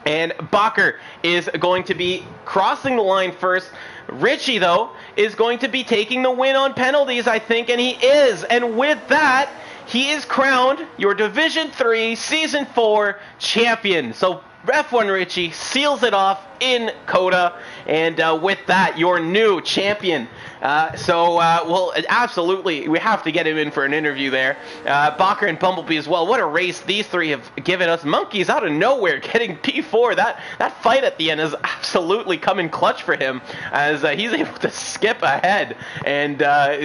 [SPEAKER 1] And Bakker is going to be crossing the line first. Richie, though, is going to be taking the win on penalties, I think, and he is. And with that, he is crowned your Division 3 Season 4 champion. So F1 Richie seals it off in COTA, and with that, your new champion. Well, absolutely, we have to get him in for an interview there. Bakker and Bumblebee as well. What a race these three have given us. Monkeys out of nowhere getting P4. That fight at the end is absolutely coming clutch for him, as he's able to skip ahead and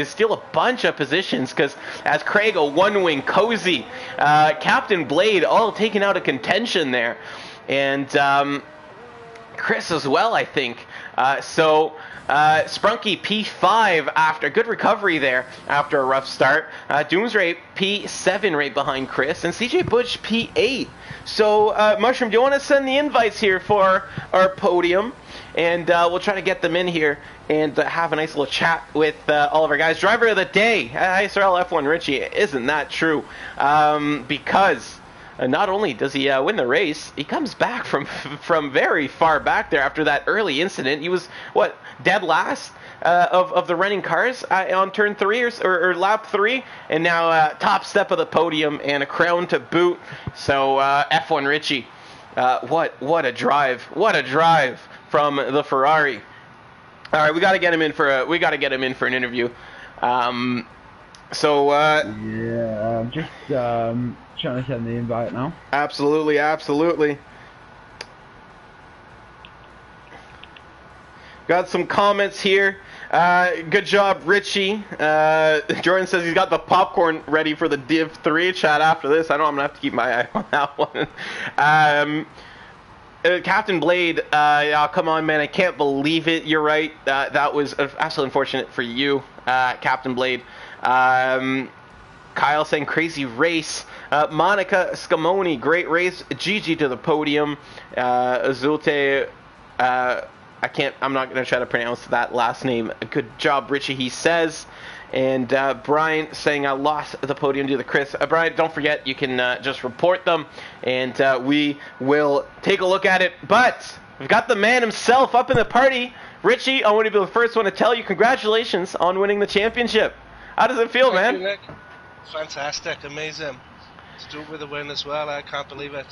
[SPEAKER 1] steal a bunch of positions, because as Craig, a one-wing, Cozy, Captain Blade, all taken out of contention there. And Chris as well, I think. Sprunky P5 after good recovery there after a rough start. Doomsray P7 right behind Chris, and CJ Butch P8. So Mushroom, do you want to send the invites here for our podium? And we'll try to get them in here and have a nice little chat with all of our guys. Driver of the day, ISRL F1 Richie. Isn't that true? Because not only does he win the race, he comes back from very far back there after that early incident. He was, dead last of the running cars on turn 3 or lap 3, and now top step of the podium and a crown to boot. So F1 Richie, what a drive from the Ferrari. All right, we got to get him in for an interview. Yeah,
[SPEAKER 2] I'm just trying to send the invite now.
[SPEAKER 1] Absolutely. Got some comments here. Good job, Richie. Jordan says he's got the popcorn ready for the Div 3 chat after this. I know I'm going to have to keep my eye on that one. Captain Blade, come on, man. I can't believe it. You're right. That was absolutely unfortunate for you, Captain Blade. Kyle saying crazy race. Monica Scamoni, great race. GG to the podium. Azulte, I'm not going to try to pronounce that last name. Good job, Richie, he says. And Brian saying I lost the podium to the Chris. Brian, don't forget, you can just report them, and we will take a look at it. But we've got the man himself up in the party. Richie, I want to be the first one to tell you congratulations on winning the championship. How does it feel, man?
[SPEAKER 3] Thank you, Nick. Fantastic, amazing. To do it with a win as well, I can't believe it.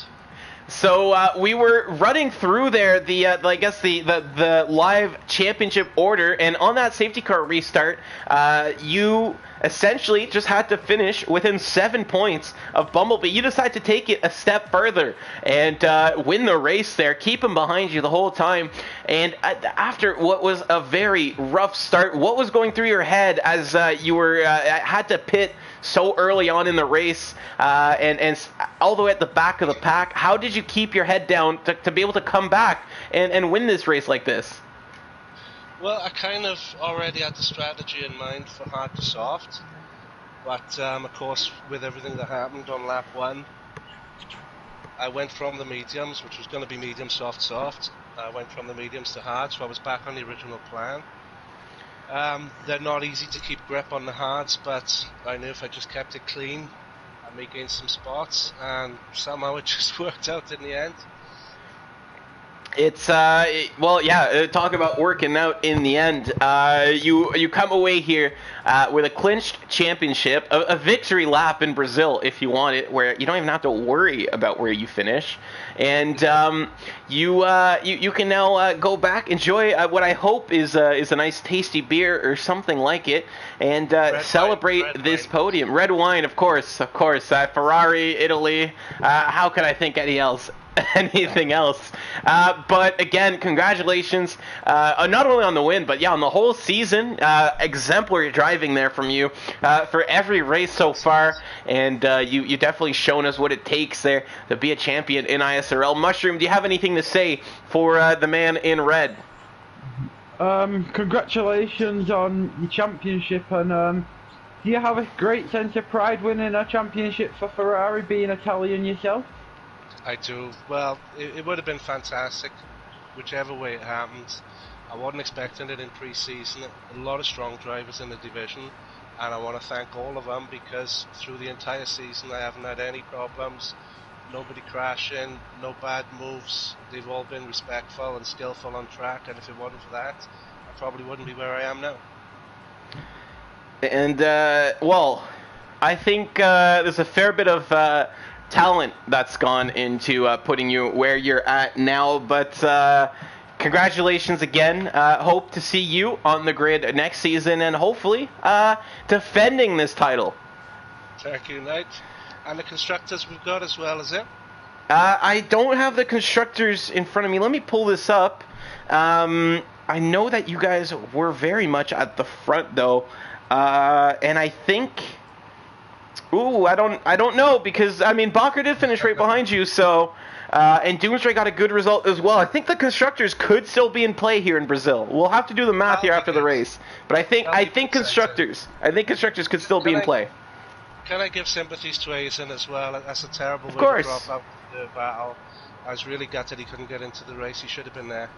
[SPEAKER 1] So we were running through there the live championship order, and on that safety car restart, you essentially just had to finish within 7 points of Bumblebee. You decided to take it a step further and win the race there, keep him behind you the whole time. And after what was a very rough start, what was going through your head as you were had to pit so early on in the race and all the way at the back of the pack? How did you keep your head down to be able to come back and win this race like this?
[SPEAKER 3] Well, I kind of already had the strategy in mind for hard to soft, but of course with everything that happened on lap 1, I went from the mediums, which was going to be medium soft soft. I went from the mediums to hard, so I was back on the original plan. They're not easy to keep grip on the hards, but I knew if I just kept it clean, I may gain some spots, and somehow it just worked out in the end.
[SPEAKER 1] It's well, yeah. Talk about working out in the end. You come away here with a clinched championship, a victory lap in Brazil, if you want it, where you don't even have to worry about where you finish, and you can now go back, enjoy what I hope is a nice tasty beer or something like it, and celebrate this podium. Red wine, of course. Ferrari, Italy. How could I think anything else? But again, congratulations, not only on the win, but on the whole season. Exemplary driving there from you for every race so far, and you definitely shown us what it takes there to be a champion in ISRL. Mushroom, do you have anything to say for the man in red?
[SPEAKER 2] Congratulations on your championship, and do you have a great sense of pride winning a championship for Ferrari, being Italian yourself?
[SPEAKER 3] I do. Well, it would have been fantastic, whichever way it happened. I wasn't expecting it in pre-season. A lot of strong drivers in the division, and I want to thank all of them, because through the entire season I haven't had any problems, nobody crashing, no bad moves. They've all been respectful and skillful on track, and if it wasn't for that, I probably wouldn't be where I am now.
[SPEAKER 1] And well, I think there's a fair bit of talent that's gone into putting you where you're at now, but congratulations again. Hope to see you on the grid next season, and hopefully defending this title.
[SPEAKER 3] Thank you, Knight. And the constructors we've got as well, is it?
[SPEAKER 1] I don't have the constructors in front of me. Let me pull this up. I know that you guys were very much at the front though, and I think... Ooh, I don't know, because I mean Bakker did finish right behind you, so and Doomsday got a good result as well. I think the constructors could still be in play here in Brazil. We'll have to do the math here after the race, but I think constructors could still be in play.
[SPEAKER 3] Can I give sympathies to Aizen as well? That's a terrible way to drop out the battle. I was really gutted he couldn't get into the race. He should have been there.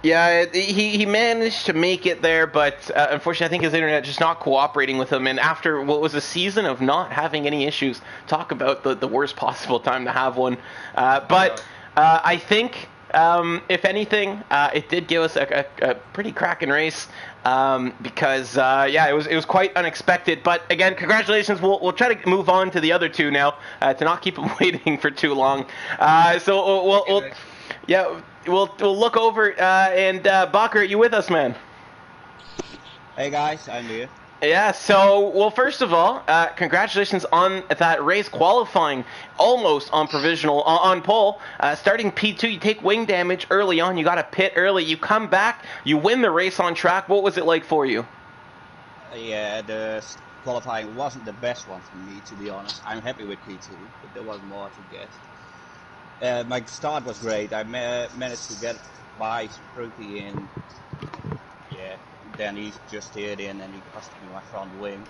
[SPEAKER 1] Yeah, he managed to make it there, but unfortunately I think his internet just not cooperating with him, and after what was a season of not having any issues, talk about the worst possible time to have one. But I think, if anything, it did give us a pretty cracking race, because it was quite unexpected. But again, congratulations. We'll try to move on to the other two now, to not keep them waiting for too long. We'll look over, and Bakker, are you with us, man?
[SPEAKER 4] Hey guys, I'm here.
[SPEAKER 1] Yeah, so, well, first of all, congratulations on that race, qualifying almost on provisional, on pole, starting P2, you take wing damage early on, you got to pit early, you come back, you win the race on track. What was it like for you?
[SPEAKER 4] Yeah, the qualifying wasn't the best one for me, to be honest. I'm happy with P2, but there was more to get. My start was great. I managed to get by Prix in. Yeah, then he just steered in and he cost me my front wing.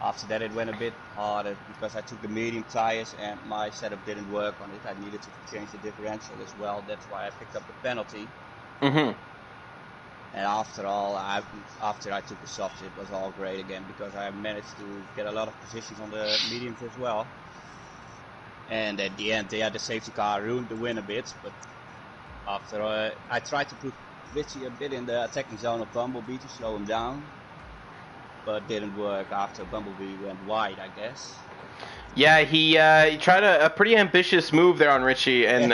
[SPEAKER 4] After that it went a bit harder because I took the medium tires and my setup didn't work on it. I needed to change the differential as well. That's why I picked up the penalty. And after I took the softs, it was all great again because I managed to get a lot of positions on the mediums as well. And at the end, the safety car ruined the win a bit, but after I tried to put Richie a bit in the attacking zone of Bumblebee to slow him down, but didn't work after Bumblebee went wide, I guess. Yeah,
[SPEAKER 1] he tried a pretty ambitious move there on Richie, and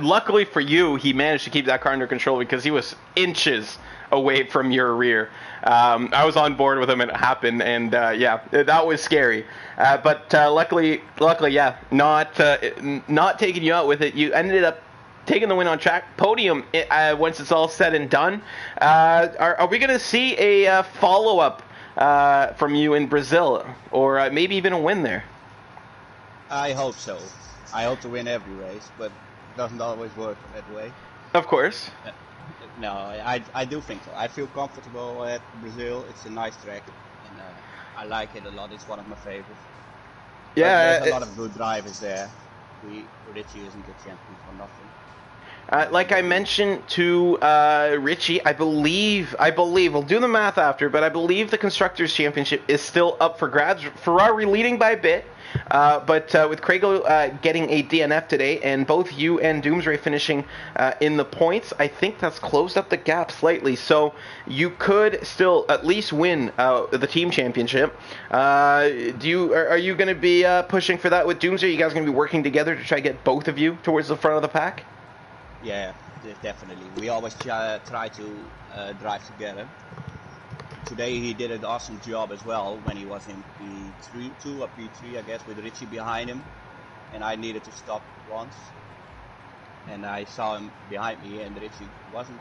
[SPEAKER 1] luckily for you, he managed to keep that car under control because he was inches away from your rear. I was on board with him and it happened, and that was scary. But luckily, not taking you out with it. You ended up taking the win on track. Podium, once it's all said and done. Are we going to see a follow-up from you in Brazil, or maybe even a win there?
[SPEAKER 4] I hope so. I hope to win every race, but it doesn't always work that way.
[SPEAKER 1] Of course.
[SPEAKER 4] No, I do think so. I feel comfortable at Brazil. It's a nice track, and I like it a lot. It's one of my favorites. Yeah, there's a lot of good drivers there. Richie isn't the champion for nothing.
[SPEAKER 1] Like I mentioned to Richie, I believe, we'll do the math after, but I believe the Constructors' Championship is still up for grabs. Ferrari leading by a bit, but with Craigo getting a DNF today, and both you and Doomsray finishing in the points, I think that's closed up the gap slightly. So you could still at least win the team championship. Are you going to be pushing for that with Doomsray? Are you guys going to be working together to try to get both of you towards the front of the pack?
[SPEAKER 4] Yeah, definitely. We always try to drive together. Today he did an awesome job as well when he was in P2 or P3, I guess, with Richie behind him. And I needed to stop once. And I saw him behind me, and Richie wasn't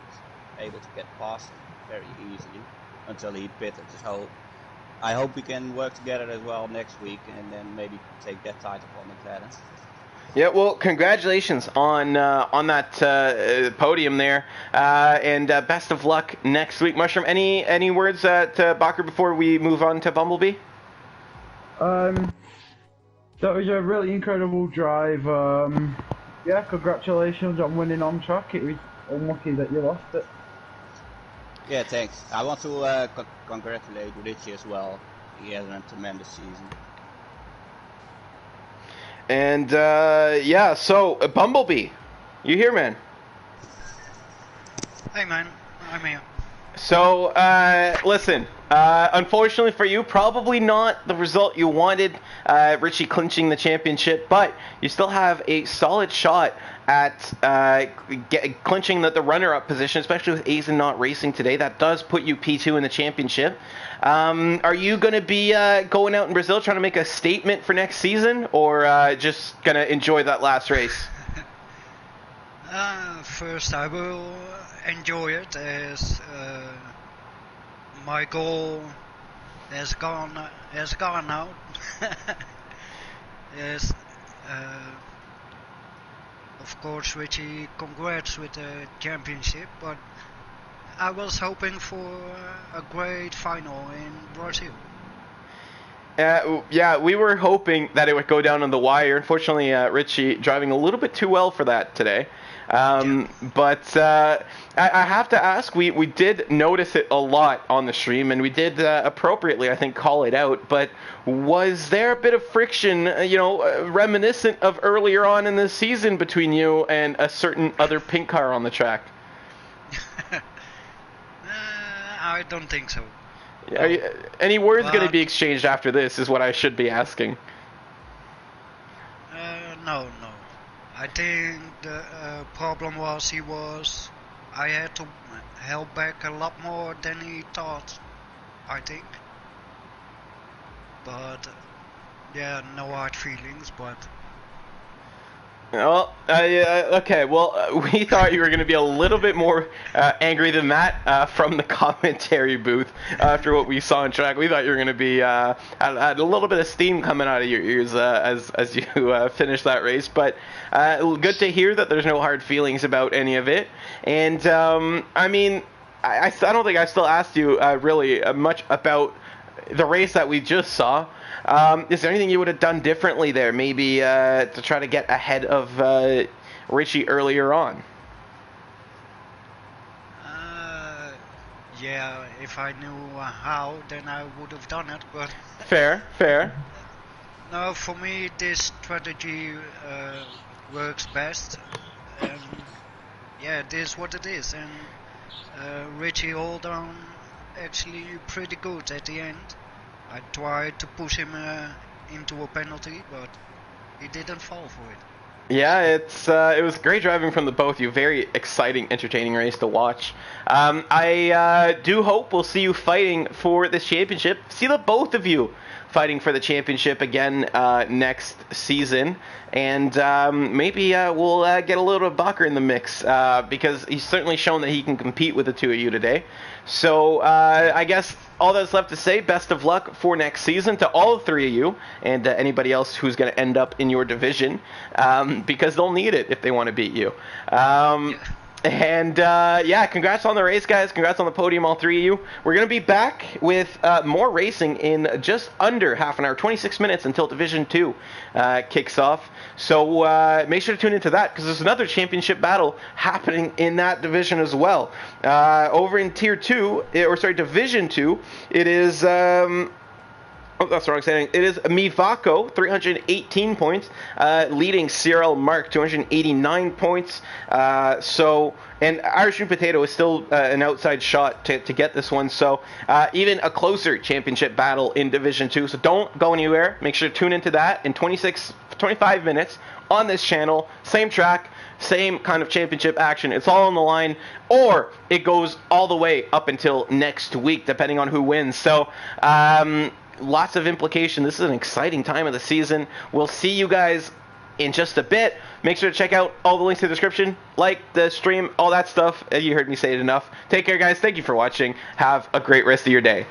[SPEAKER 4] able to get past very easily until he pitted. So I hope we can work together as well next week and then maybe take that title for McLaren.
[SPEAKER 1] Yeah, well, congratulations on that podium there, and best of luck next week. Mushroom, any words to Bakker before we move on to Bumblebee?
[SPEAKER 2] That was a really incredible drive. Yeah, congratulations on winning on track. It was unlucky that you lost it.
[SPEAKER 4] Yeah, thanks. I want to congratulate Richie as well. He has a tremendous season.
[SPEAKER 1] And, yeah, so, Bumblebee, you here, man?
[SPEAKER 5] Hey, man, I'm here.
[SPEAKER 1] So, listen, unfortunately for you, probably not the result you wanted, Richie clinching the championship, but you still have a solid shot at clinching the runner-up position, especially with Aizen not racing today. That does put you P2 in the championship. Are you going to be going out in Brazil trying to make a statement for next season, or just going to enjoy that last race?
[SPEAKER 5] First, I will enjoy it as my goal has gone out. Yes, of course, Richie, congrats with the championship, but I was hoping for a great final in Brazil.
[SPEAKER 1] Yeah, we were hoping that it would go down on the wire. Unfortunately, Richie driving a little bit too well for that today. But I have to ask, we did notice it a lot on the stream, and we did appropriately, I think, call it out. But was there a bit of friction, reminiscent of earlier on in the season between you and a certain other pink car on the track?
[SPEAKER 5] I don't think so.
[SPEAKER 1] Any words going to be exchanged after this is what I should be asking.
[SPEAKER 5] No. I think the problem was I had to hold back a lot more than he thought, I think. But, yeah, no hard feelings, but...
[SPEAKER 1] Well, okay, well, we thought you were going to be a little bit more angry than that from the commentary booth after what we saw on track. We thought you were going to be had a little bit of steam coming out of your ears as you finished that race. But good to hear that there's no hard feelings about any of it. And, I mean, I don't think I still asked you really much about the race that we just saw. Is there anything you would have done differently there, maybe to try to get ahead of Richie earlier on?
[SPEAKER 5] Yeah, if I knew how, then I would have done it, but...
[SPEAKER 1] Fair.
[SPEAKER 5] No, for me, this strategy works best. And, yeah, it is what it is. And Richie hold on actually pretty good at the end. I tried to push him into a penalty, but he didn't fall for it.
[SPEAKER 1] Yeah, it was great driving from the both of you. Very exciting, entertaining race to watch. I do hope we'll see you fighting for this championship. See the both of you fighting for the championship again next season. And maybe we'll get a little bit of Bakker in the mix because he's certainly shown that he can compete with the two of you today. So I guess all that's left to say, best of luck for next season to all three of you and anybody else who's going to end up in your division because they'll need it if they want to beat you. And yeah, congrats on the race, guys. Congrats on the podium, all three of you. We're going to be back with more racing in just under half an hour, 26 minutes until Division 2 kicks off. So make sure to tune into that because there's another championship battle happening in that division as well. Over in Tier 2, or sorry, Division 2, it is... Oh, that's wrong saying. It is Mivako, 318 points, leading CRL Mark, 289 points. And Irish Root Potato is still an outside shot to get this one. So even a closer championship battle in Division 2. So don't go anywhere. Make sure to tune into that in 25 minutes on this channel. Same track, same kind of championship action. It's all on the line, or it goes all the way up until next week, depending on who wins. So, lots of implication. This is an exciting time of the season. We'll see you guys in just a bit. Make sure to check out all the links in the description, like the stream, all that stuff. You heard me say it enough. Take care, guys. Thank you for watching. Have a great rest of your day.